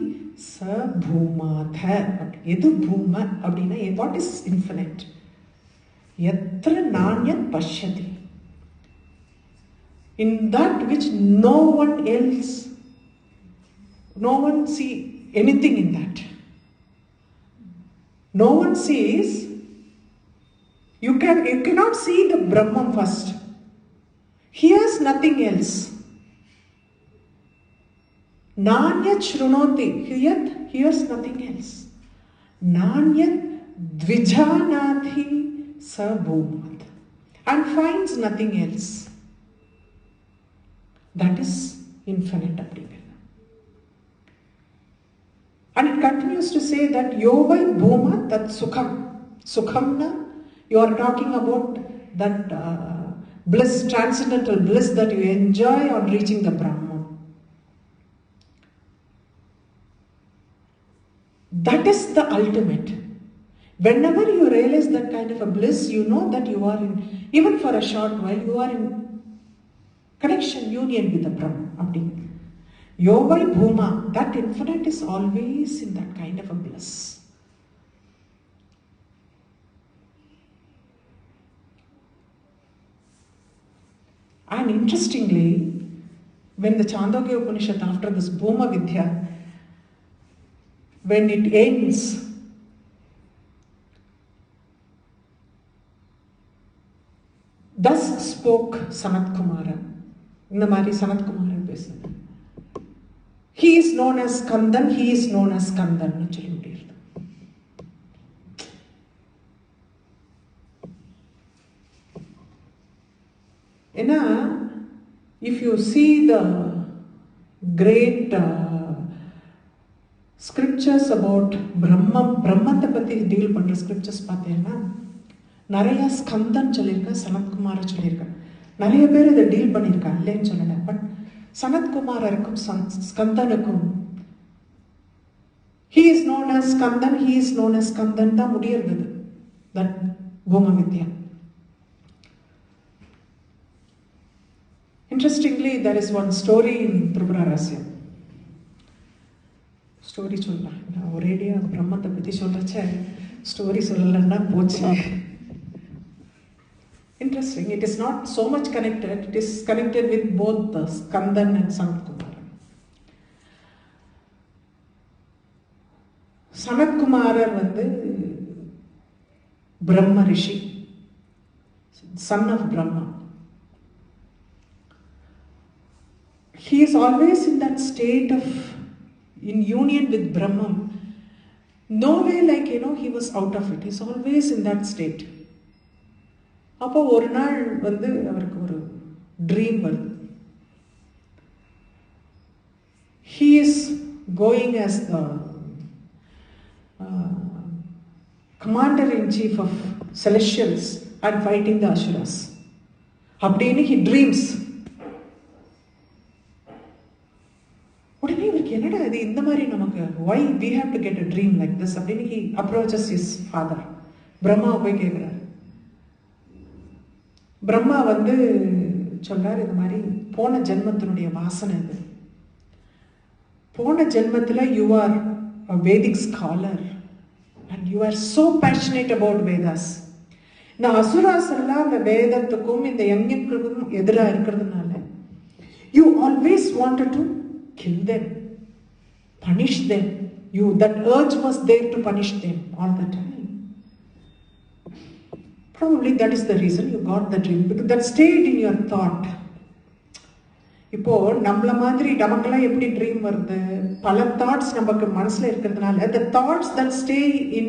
sa bhumatha. எது பூம அப்படின்னா what is infinite? Yatra nanyat pashyati, in that which no one else, no one see anything in that. No one sees. You cannot see the Brahman first. Hears nothing else. Nanyat shrunoti, hears nothing else. Nanyat dvijanati sa bhumat, and finds nothing else. That is infinite அப்படிங்க. And it continues to say that yovai bhuma tat sukham. Sukhamna, you are talking about that bliss, transcendental bliss that you enjoy on reaching the Brahman. That is the ultimate. Whenever you realize that kind of a bliss, you know that you are in, even for a short while, you are in connection, union with the Brahman. அப்படிங்க. Yovai bhuma, that infinite is always in that kind of a bliss. And interestingly, when the Chandogya Upanishad, after this Bhuma Vidya, when it ends, thus spoke Sanat Kumara. இந்த மாதிரி சனத்குமாரன் பேசுது. He is known as Kandan, he is known as Kandan னு சொல்லி முடியுது. ஏன்னா if you see the great scriptures about பிரம்மத்தை பத்தி deal பண்ற ஸ்கிரிப்சர்ஸ் பார்த்தீங்கன்னா நிறைய ஸ்கந்தன் சொல்லியிருக்கேன், சனத்குமார சொல்லியிருக்கேன். நிறைய பேர் இதை டீல் பண்ணியிருக்காங்க, இல்லைன்னு சொல்லலை. பட் சனத்குமாரருக்கும் ஸ்கந்தனுக்கும் He is known as Kandan, he is known as Kandan தான் முடியிறது. That Bhuma Vidya. Interestingly, there is one story in Tripura Rasya. Story சொல்லலாம். நான் ஒரேடியா பிரம்மத்தை பற்றி சொல்றச்சே ஸ்டோரி சொல்லலன்னா போச்சு. Interesting. It is not so much connected. It is connected with both the Skandan and Sanat Kumar. Sanat Kumarar வந்து Brahma Rishi, son of Brahma. He is always in that state of in union with Brahman. No way like, he was out of it. He is always in that state. அப்போ ஒரு நாள் வந்து அவருக்கு ஒரு dream வருது. He is going as the commander-in-chief of celestials and fighting the Asuras. அப்படின்னு he dreams. உடனே இவருக்கு என்னடா இது இந்த மாதிரி நமக்கு why we have to get a dream like this அப்படின்னு he approaches his father. பிரம்மாவை போய் கேட்குறாரு. பிரம்மா வந்து சொல்றார், இது மாதிரி போன ஜென்மத்தினுடைய வாசனை இது. போன ஜென்மத்தில் you are a Vedic scholar and you are so passionate about Vedas. இந்த அசுராஸ் எல்லாம் இந்த வேதத்துக்கும் இந்த யஜ்ஞத்துக்கும் எதிராக இருக்கிறதுனால you always wanted to kill them, punish them. That urge was there to punish them all the time. Probably that is the reason you got the dream, because that stayed in your thought. இப்போ நம்மள மாதிரி நமக்கெல்லாம் எப்படி dream வருது, பல thoughts நமக்கு மனசுல இருக்கிறதுனால the thoughts that stay in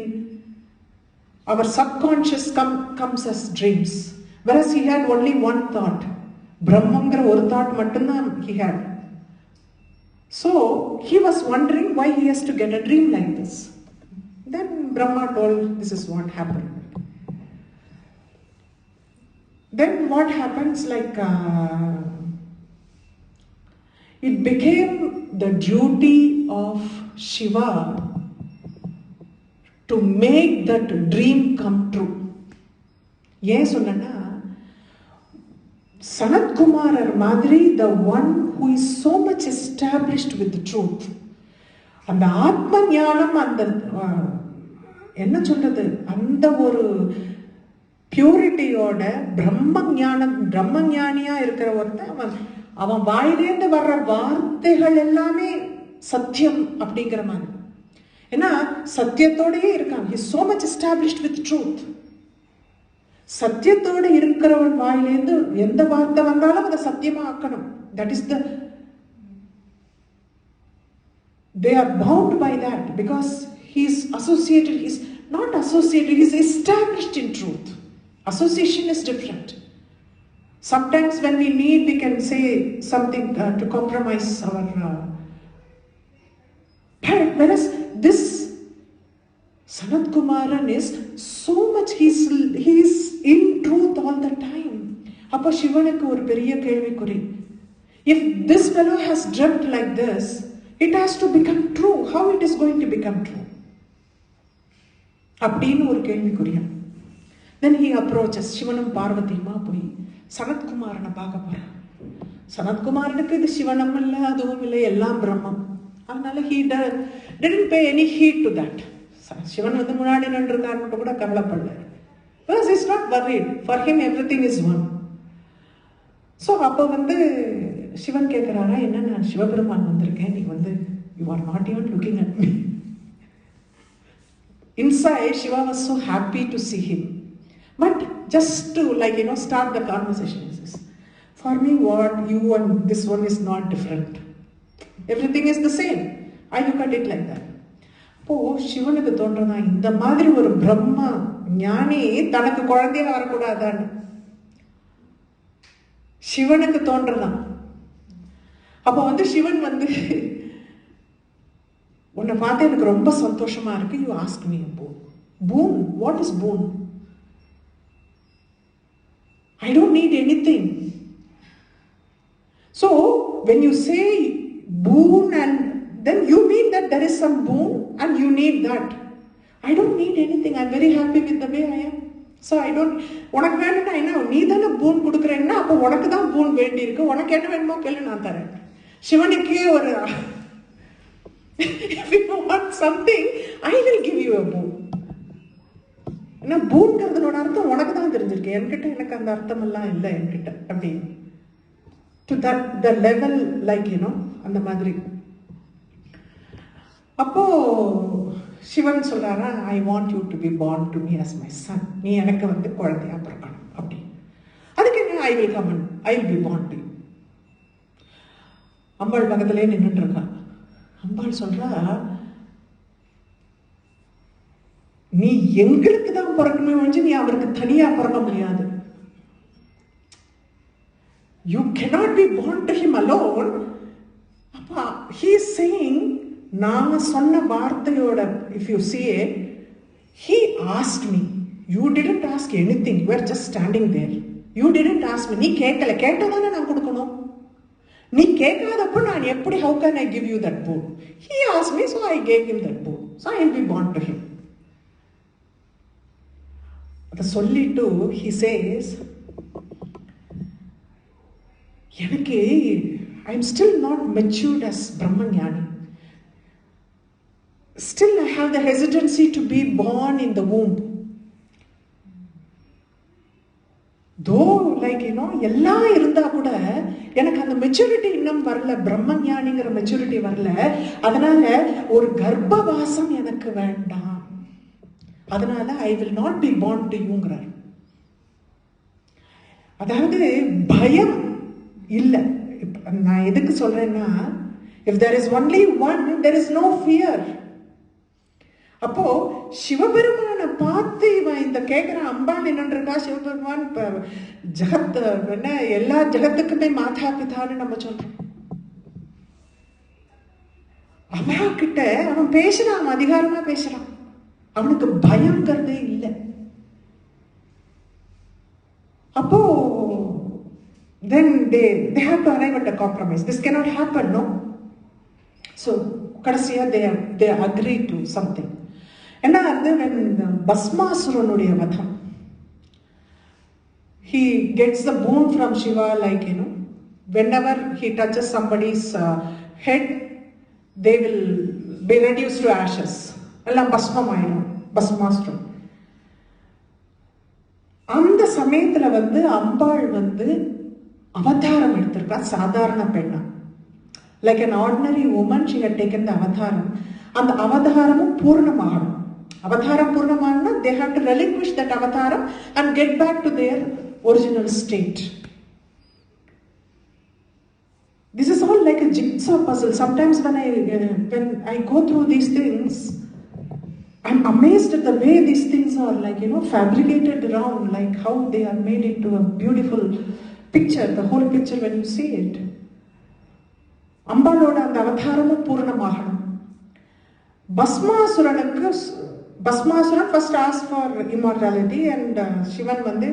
our subconscious comes as dreams, whereas he had only one thought. பிரம்மங்கிற ஒரு தாட் மட்டும்தான் he had. So he was wondering why he has to get a dream like this. Then Brahma told, this is what happened. Then what happens, like it became the duty of Shiva to make that dream come true. ஏன் சொன்னா, Sanat Kumarar மாதிரி the one who is so much established with the truth, அந்த ஆத்ம ஞானம், அந்த என்ன சொல்றது, அந்த ஒரு பியூரிட்டியோட பிரம்ம ஞானியா இருக்கிற ஒருத்தன், அவன் வாயிலேந்து வர்ற வார்த்தைகள் எல்லாமே சத்தியம் அப்படிங்கிற மாதிரி. ஏன்னா சத்தியத்தோடயே இருக்கான். he is so much established with truth. சத்தியத்தோட இருக்கிறவன் வாயிலேந்து எந்த வார்த்தை வந்தாலும் அதை சத்தியமா ஆக்கணும். that is the, they are bound by that because he is associated, he is not associated, he is established in truth. Association is different. Sometimes when we need, we can say something to compromise our whereas this Sanat Kumaran is so much, he is in truth all the time. அப்போ சிவனுக்கு ஒரு பெரிய கேள்விக்குறி. If this fellow has dreamt like this, it has to become true. How it is going to become true? அப்படின்னு ஒரு கேள்விக்குறியா. Then he approaches, சிவனும் பார்வதியுமா போய் சனத்குமாரனை பார்க்க போறான். சனத்குமாரனுக்கு இது சிவனம் இல்லை, அதுவும் இல்லை, எல்லாம் பிரம்மம். அதனால he didn't pay any heed to that. Sivan வந்து முன்னாடி நின்றுருக்காருன்னு கூட கவலைப்படல. Because he's not worried. For him everything is one. So அப்போ வந்து சிவன் கேட்குறாரா, என்ன நான் சிவபெருமான் வந்திருக்கேன், நீ வந்து you are not even looking at me. Inside Shiva was so happy to see him. But just to start the conversation, he says, for me what you and this one is not different. Everything is the same. I look at it like that. அப்போ சிவனுக்கு தோன்றதா, இந்த மாதிரி ஒரு பிரம்ம ஞானி தனக்கு குழந்தையா வரக்கூடாதான்னு சிவனுக்கு தோன்றதான். அப்போ வந்து சிவன் வந்து, உன்னை பார்த்து எனக்கு ரொம்ப சந்தோஷமா இருக்கு, you ask me a boon. Boon? What is boon? I don't need anything. So when you say boon, and then you mean that there is some boon and you need that. I don't need anything. I'm very happy with the way I am. So I don't, உனக்கு வேணும்னா என்ன, நீ தானே பூன் கொடுக்குறேன்னா அப்போ உனக்கு தான் பூன் வேண்டி இருக்கு, உனக்கு என்ன வேணுமோ கேளு நான் தரேன். சிவனுக்கே ஒரு if you want something I will give you a boon. ஏன்னா பூன்கிறதுனோட அர்த்தம் உனக்கு தான் தெரிஞ்சிருக்கு, என்கிட்ட எனக்கு அந்த அர்த்தம் எல்லாம் இல்லை என்கிட்ட அப்படி. To that the level, like you know, அந்த மாதிரி. அப்போ சிவன் சொல்றாரா, I want you to be born to me as my son. நீ எனக்கு வந்து குழந்தையா பிறக்கணும் அப்படி. அதுக்கு என்ன, I will come and I will be born to you. அம்பாள் பக்கத்திலே நின்றுட்டு இருக்கா. அம்பாள் சொல்றா, நீ எங்களுக்கு தான் பிறக்கணுமே ஒழிஞ்சு நீ அவருக்கு தனியா பிறக்க முடியாது. You cannot be born to him alone. அப்பா, he is saying, நான் சொன்ன வார்த்தையோட, if you see it, he asked me. You didn't ask anything. You were just standing there. You didn't ask me. நீ கேட்கல, கேட்டதானே நான் கொடுக்கணும். நீ கேட்காதப்போ நான் எப்படி, how can I give you that boon? He asked me, so I gave him that boon. So I will be born to him. அதை சொல்லிட்டு he says, எனக்கு I am still not matured as Brahmanyani. Still I have the hesitancy to be born in the womb. Though like you know எல்லாம் இருந்தா கூட எனக்கு அந்த maturity இன்னும் வரல, பிரம்மஞானிங்கிற மெச்சூரிட்டி வரல. அதனால ஒரு கர்ப்பவாசம் எனக்கு வேண்டாம், அதனால I will not be born to youங்கிறார். அதாவது பயம் இல்லை. நான் எதுக்கு சொல்றேன்னா, if there is only one, there is no fear. அப்போ சிவபெருமான பார்த்து இவன் இந்த கேட்கிற அம்பாள் என்னன்றா, சிவபெருமான் ஜகத் என்ன எல்லா ஜகத்துக்குமே மாதா பிதான்னு நம்ம சொல்றோம். அம்மா கிட்ட அவன் பேசுறான், அவன் அதிகாரமா பேசுறான், அவனுக்கு பயங்கிறதே இல்லை. அப்போ then they have to arrive at a compromise. This cannot happen, no? So kadasiya they agree to something. And when Bhasmasuranuடைய vadham, he gets the boon from Shiva, like you know, whenever he touches somebody's head, they will be reduced to ashes. எல்லாம் பஸ்மமாயிடும், பஸ்மாஸ்திரம். அந்த சமயத்துல வந்து அம்பாள் வந்து அவதாரம் எடுத்திருக்கா, சாதாரண பெண்ணா. Like an ordinary woman she had taken the அவதாரம். அந்த அவதாரமும் பூர்ணமாகணும். அவதாரம் பூர்ணமாகணும்னா they have to relinquish that அவதாரம் and get back to their original state. This is all like a jigsaw puzzle. Sometimes when I go through these things, I'm amazed at the way these things are, like you know, fabricated around, like how they are made into a beautiful picture, the whole picture when you see it. அம்பாளோட அந்த அவதாரமும் பூர்ணமாகணும். Bhasmasuran first asked for immortality and Sivan வந்து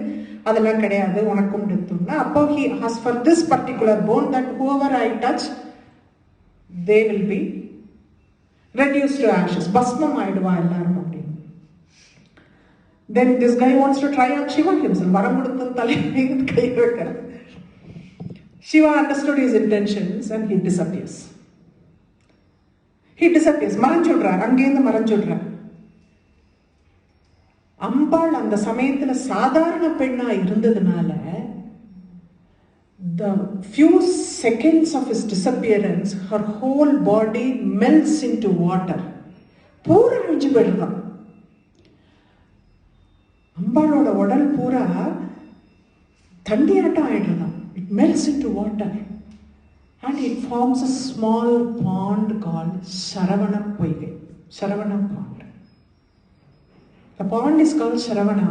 அதெல்லாம் கிடையாது, உனக்கும் எடுத்துனா. அப்போ he asked for this particular bone, that whoever I touch they will be reduced to ashes. பஸ்மம் ஆயிடுவா எல்லாரும் அப்படின்னு. Then this guy wants to try out Shiva himself. வரம் கொடுத்த தலைமையில் கை வைக்க. Shiva understood his intentions and he disappears. மறைஞ்சுடுறார், அங்கேருந்து மறைஞ்சுடுறார். அம்பாள் அந்த சமயத்துல சாதாரண பெண்ணா இருந்ததுனால the few seconds of his disappearance, her whole body melts into water. பூரா அழிஞ்சு போயிடுறான். அம்பாளோட உடல் பூரா தண்ணியாட்டம் ஆயிடுறான். It melts into water and it forms a small pond called Saravana pond. The pond is called Saravana.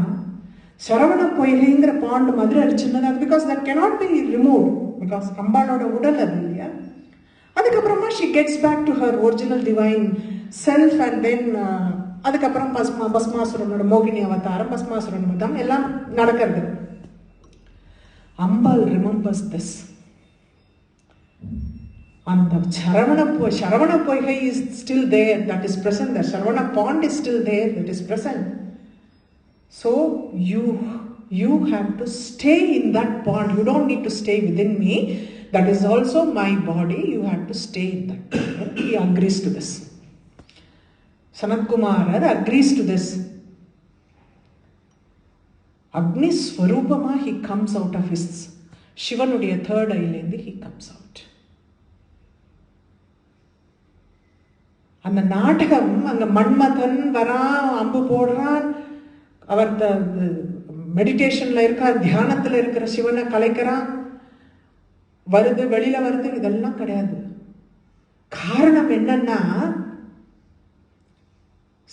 Saravana poihingra pond madri adu chinnadha, because that cannot be removed, because அம்பாளோட உடல் அது இல்லையா. அதுக்கப்புறமா she gets back to her original divine self and then அதுக்கப்புறம் பஸ்மாசுரனோட மோகினி அவதாரம், பஸ்மாசுரன் வதம் எல்லாம் நடக்கிறது. அம்பாள் remembers this. And the Sharavana Poigai is still there, that is present. The Sharavana pond is still there, that is present. So you have to stay in that pond. You don't need to stay within me. That is also my body. You have to stay in that. He agrees to this. Sanat Kumara agrees to this. Agni Swarupama, he comes out of his Shivanuடைய third eye, he comes out. அந்த நாடகம் அங்க மன்மதன் வரான், அம்பு போடுறான், அவர் மெடிடேஷன்ல இருக்கார், தியானத்துல இருக்கிற சிவனை கலைக்கிறான், வருது வெளியில வருது, இதெல்லாம் கிடையாது. காரணம் என்னன்னா,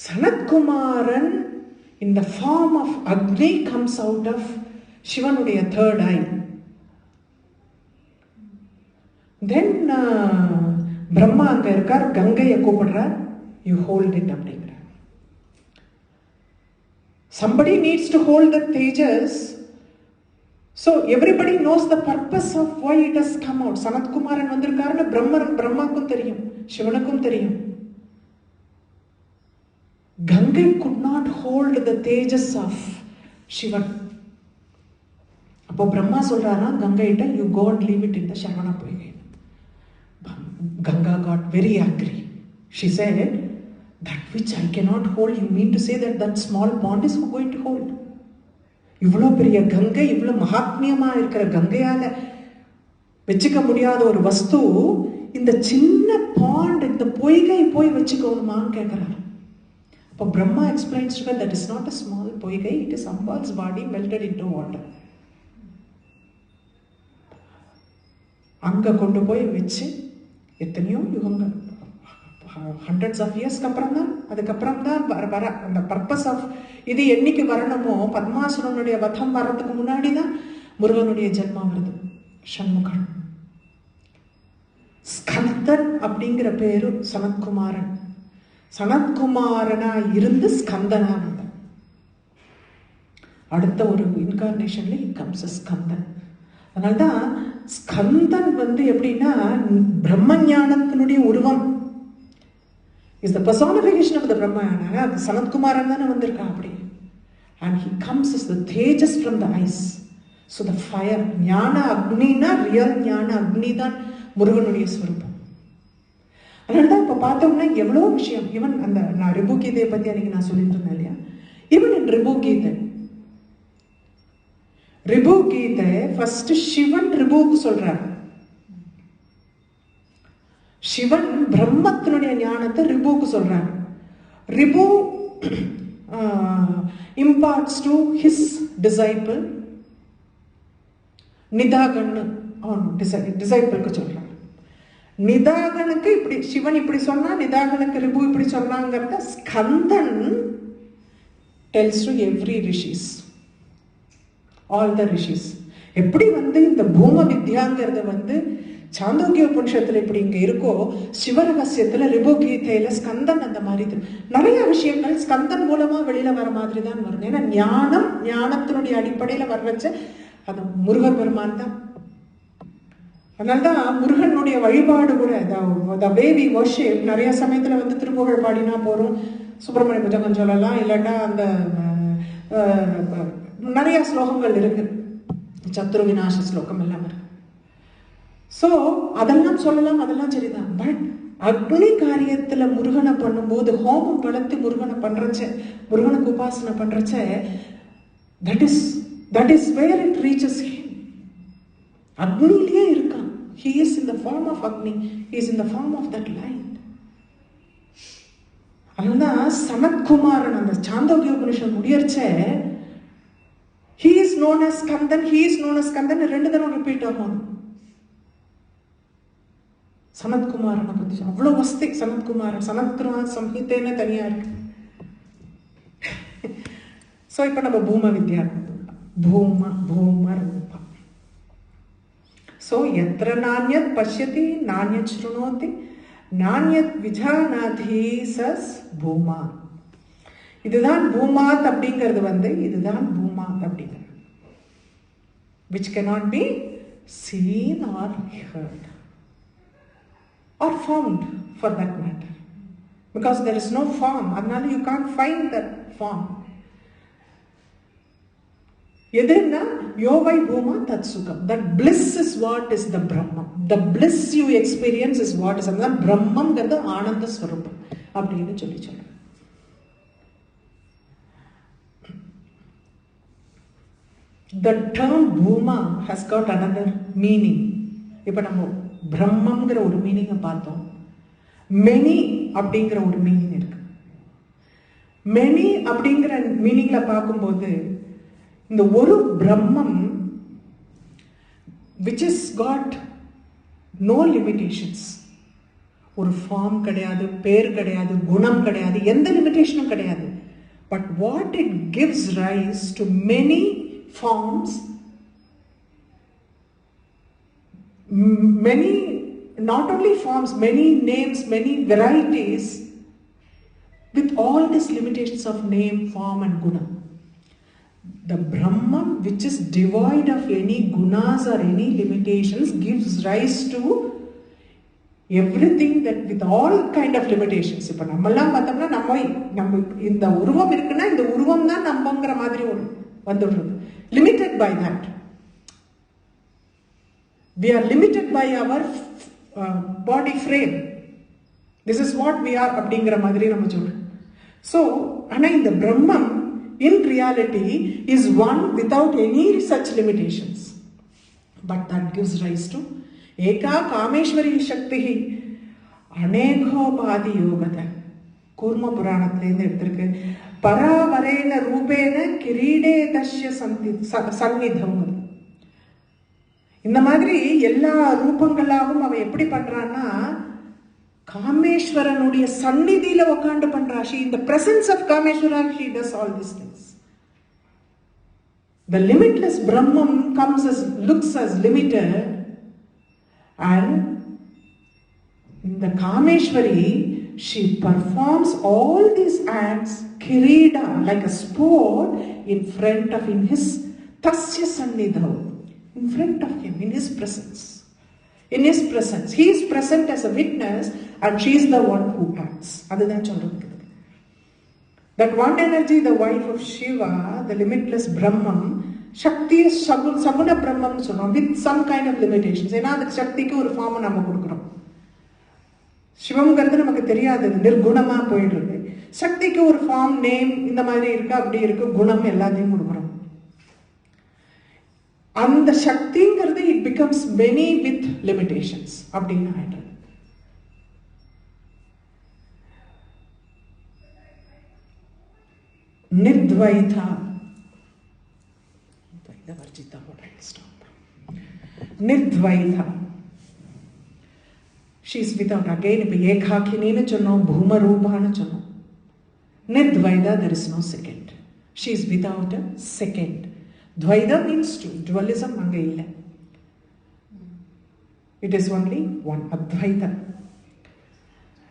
Sanatkumaran in the form of Agni comes out of சிவனுடைய third eye. Then பிரம்மா அங்க இருக்கார், கங்கையை கூப்பிடுறார், you hold it அப்படிங்கிறார். Somebody needs to hold the Tejas. So everybody knows the purpose of why it has come out. Sanatkumaran வந்திருக்காருன்னு பிரம்மாக்கும் தெரியும், சிவனுக்கும் தெரியும். Gangai could not hold the Tejas of Shivan. அப்போ பிரம்மா சொல்றாரா கங்கையிட்ட, you go and leave it in the Sharavana Poigai. Ganga got very angry. She said, that which I cannot hold, you mean to say that that small pond is going to hold? இவ்வளோ பெரிய கங்கை, இவ்வளோ மகாத்மியமா இருக்கிற கங்கையால வச்சுக்க முடியாத ஒரு வஸ்து இந்த சின்ன பாண்ட், இந்த பொய்கை போய் வச்சுக்கணுமான்னு கேட்கிறார். அப்போ Brahma explains to her that is not a small Poigai, it is Ambal's body melted into water. அங்க கொண்டு போய் வச்சு எத்தனையோ யுகங்கள், hundreds of yearsக்கு அதுக்கப்புறம் தான் வர அந்த பர்பஸ் ஆஃப் இது என்னைக்கு வரணுமோ, பத்மாசுரனுடைய வதம் வர்றதுக்கு முன்னாடி தான் முருகனுடைய ஜென்மம் வருது. சண்முகன் ஸ்கந்தன் அப்படிங்கிற பேரு சனத்குமாரன். சனத்குமாரனா இருந்து ஸ்கந்தனா வந்தான். அடுத்த ஒரு இன்கார்னேஷன்ல கம்ஸ் ஸ்கந்தன். அதனால்தான் ஸ்கந்தன் எப்படின்னா பிரம்ம ஞானத்தினுடைய உருவம், is the personification of the Brahmana. Sanatkumaran தானே வந்திருக்கா அப்படி. And he comes as the Tejas from the eyes. So the fire, ஞான அக்னினா ரியல் ஞான அக்னி தான் முருகனுடைய ஸ்வரூபம். அதனால்தான் இப்ப பார்த்தோம்னா எவ்வளோ விஷயம். ஈவன் அந்த நான் ரிபு கீதையை பத்தி அன்னைக்கு நான் சொல்லிட்டு இருந்தேன் இல்லையா, even in Ribhu Gita, Ribhu Gita first Shiva ரிபுக்கு சொல்றாரு. சிவன் பிரம்மத்தினுடைய ஞானத்தை ரிபுக்கு சொல்றாரு. Ribu imparts to his disciple நிதாகன்னு அவன் டிசைபிளுக்கு சொல்றான். நிதாகனுக்கு இப்படி சிவன் இப்படி சொன்னா, நிதாகனுக்கு ரிபு இப்படி சொன்னாங்கிறத Skandan tells to every rishis, all the rishis. எப்படி இந்த பூம வித்யாங்கிறது சாந்தோக்கிய உபனிஷத்துல இப்படி இங்க இருக்கோ, சிவரகசியத்துல ரிபு கீதையில ஸ்கந்தன் அந்த மாதிரி நிறைய விஷயங்கள் ஸ்கந்தன் மூலமா வெளியில வர மாதிரி தான் வரும். ஏன்னா ஞானத்தினுடைய அடிப்படையில வர்றச்ச அது முருகன் பெருமான் தான். அதனால்தான் முருகனுடைய வழிபாடு கூட the way we worship, நிறைய சமயத்துல திருப்புகழ் பாடினா போறோம், சுப்பிரமணிய புஜகம் சொல்லலாம், இல்லாட்டா அந்த நிறைய ஸ்லோகங்கள் இருக்கு, சத்ரு விநாச ஸ்லோகம் எல்லாம் இருக்கு. ஸோ அதெல்லாம் சொல்லலாம், அதெல்லாம் சரிதான். பட் அக்னி காரியத்துல முருகனை பண்ணும்போது, ஹோமம் வளர்த்து முருகனை பண்றச்ச, முருகனுக்கு உபாசனை பண்றச்ச, that is where it reaches him. அக்னிலேயே இருக்கான். He is in the form of Agni. He is in the form of that light. அதனால சனத்குமாரன் அந்த Chandogya Upanishad முடியறச்ச, he is known as Skandan, he is known as Skandan, ரெண்டு தடவை repeat ஆகும். சனத்குமாரனை பத்தி அவ்வளவு வஸ்தி. சனத்குமாரன் சம்ஹிதேன்னு தனியா இருக்கு. சோ இப்ப நம்ம பூம வித்யா, பூம ரூபா. சோ எத்ர நான்யத் பஷ்யதி நான்யத் ஸ்ருணோதி நான்யத் விஜானாதி சஸ் பூமா. இதுதான் பூமாத் அப்படிங்கிறது இதுதான் பூமாத் அப்படிங்கிறது, which cannot be seen or heard. or found for that matter. Because there is no form, and you can't find that form. Yedena Yovai Bhuma Tatsukam. That bliss is what is the Brahman. The bliss you experience is what is another Brahman Gada Ananda Swarupa. Abdina Choli. The term Bhuma has got another meaning. If we Brahman gra oru meaning paathom. Many அப்படிங்கிற ஒரு meaning இருக்கு. Many அப்படிங்கிற மீனிங்ல பார்க்கும்போது இந்த ஒரு பிரம்மம் which has got no limitations. ஒரு form கிடையாது, பேர் கிடையாது, குணம் கிடையாது, எந்த லிமிட்டேஷனும் கிடையாது. But what it gives rise to many forms, many, not only forms, many names, many varieties, with all these limitations of name, form and guna. The Brahman, which is devoid of any gunas or any limitations, gives rise to everything that with all kind of limitations. Ipa nammallam pathomna நம்ம இந்த உருவம் இருக்குன்னா இந்த உருவம் தான் நம்மங்கற மாதிரி வந்துடுது. Limited by that. We are limited by our body frame. This is what we are அப்படிங்கிற மாதிரி நம்ம சொல்றோம். So, ஆனா இந்த பிரம்மம் in reality is one without any such limitations. But that gives rise to Eka Kameshwari Shaktihi Anekopadi Yogata. Kurma Puranathilindu eduthirukke. Paravarena Rupena Kiride Dashya Sannidham. இந்த மாதிரி எல்லா ரூபங்களாகவும் அவ எப்படி பண்றான்னா காமேஸ்வரனுடைய சந்நிதியில உட்கார்ந்து பண்றா. She in the presence of Kameshwara she does all these things. The limitless Brahman looks as limited, and in the Kameshwari she performs all these acts kirida like a sport in his tasya sannidhav. In front of him, in his presence. In his presence. He is present as a witness and she is the one who acts. That one energy, the wife of Shiva, the limitless Brahman, Shakti is Saguna Brahman with some kind of limitations. Ena that Shakti ku oru form nama kudukurom. Shivam gardu namakku theriyadhu, nirgunama poidrukku. Shakti ku oru form, name, indha maadhiri irukku, appadi irukku, gunam ellathayum kudukurom. And the Shakti it becomes many with limitations. Abdina ஆயிடுது. Nidvaita. Nidvaita. She is without, again, if Ekhakinina chonno, Bhuma Rupana chonno. Nidvaita, there is no second. She is without a second. Dvaita means two. Dualism anga illa. It is only one. Advaita.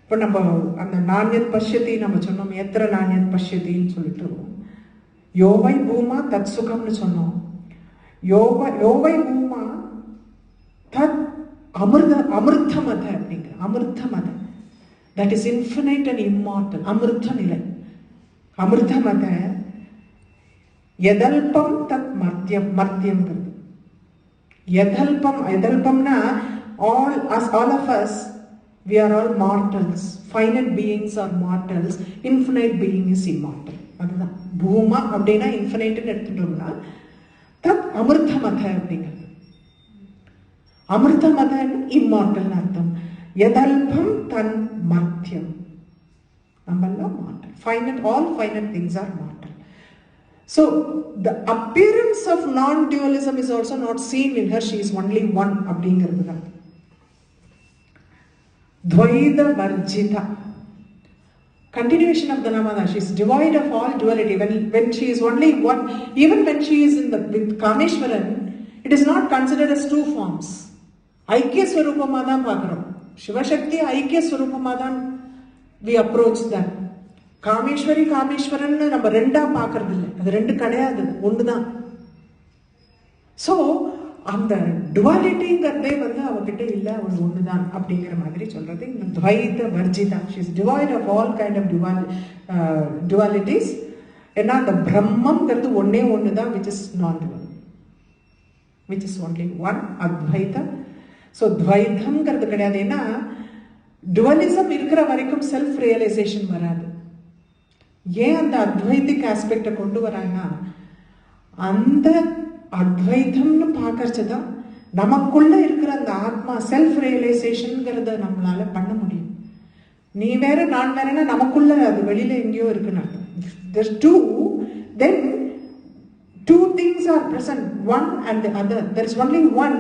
இப்போ நம்ம அந்த நாண்யத் பஷ்யத்தி நம்ம சொன்னோம். எத்திர நாண்யத் பஷ்யத்தின்னு சொல்லிட்டு யோவை பூமா தத் சுகம்னு சொன்னோம். யோவை பூமா தத் அமிர்தமத அப்படிங்கிற அமிர்தமத. That is infinite and immortal. அமிர்த நிலை. அமிர்தமத எதல்பம் தத் மர்த்தியம். எதல்பம்னா all of us, we are all mortals. Finite beings are mortals. Infinite being is immortal. அதுதான் பூமா அப்படின்னா இன்ஃபினைட்னு எடுத்துட்டோம்னா தத் அமிர்தமத அப்படிங்கிறது. அமிர்தமதன்னு இம்மார்டல்னு அர்த்தம். எதல்பம் தன் மர்த்தியம். நம்மெல்லாம் mortal. Finite, all finite things are mortal. So, the appearance of non-dualism is also not seen in her. She is only one. Dvaita Varjita. Continuation of the Namada. She is devoid of all duality. When she is only one, even when she is with Kameshwaran, it is not considered as two forms. Aikya Swarupamadan Pakram. Shiva Shakti Aikya Swarupamadan we approach that. Kameswaran நம்ம ரெண்டா பார்க்கறது இல்லை. அது ரெண்டு கிடையாது, ஒன்று தான். So அந்த டுவாலிட்டிங்கிறதே வந்து அவகிட்ட இல்லை, அவள் ஒண்ணுதான் அப்படிங்கிற மாதிரி சொல்றது இந்த துவைத வர்ஜிதா. She is devoid of all kind of dualities. ஏன்னா அந்த பிரம்மங்கிறது ஒன்னே ஒண்ணுதான், which is non dual, which is only one, அத்வைதம். ஸோ துவைதம்ங்கிறது கிடையாது. ஏன்னா டுவலிசம் இருக்கிற வரைக்கும் செல்ஃப் ரியலைசேஷன் வராது. ஏன் அந்த அத்வைதிக் ஆஸ்பெக்டை கொண்டு வராங்கன்னா, அந்த அத்வைதம்னு பார்க்கறதுதான் நமக்குள்ள இருக்கிற அந்த ஆத்மா செல்ஃப் ரியலைசேஷன்ங்கிறத நம்மளால பண்ண முடியும். நீ வேற நான் வேறனா நமக்குள்ள அது வெளியில எங்கேயோ இருக்குன்னு அர்த்தம். There's two, then two things are present, one and the other. There is only one.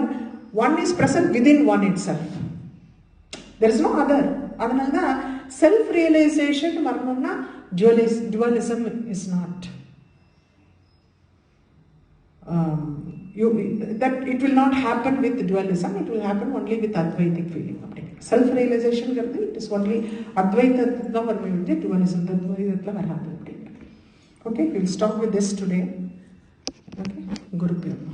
One is present within one itself. There is no other. அதனால தான் செல்ஃப் ரியலைசேஷன் வரணும்னா dualism is not. That it will not happen with dualism. It will happen only with Advaitic feeling. Self realization garde, it is only Advaita da varumenge, dualism da Advaita varadu. Okay, we will stop with this today. Okay, Guru Purnima.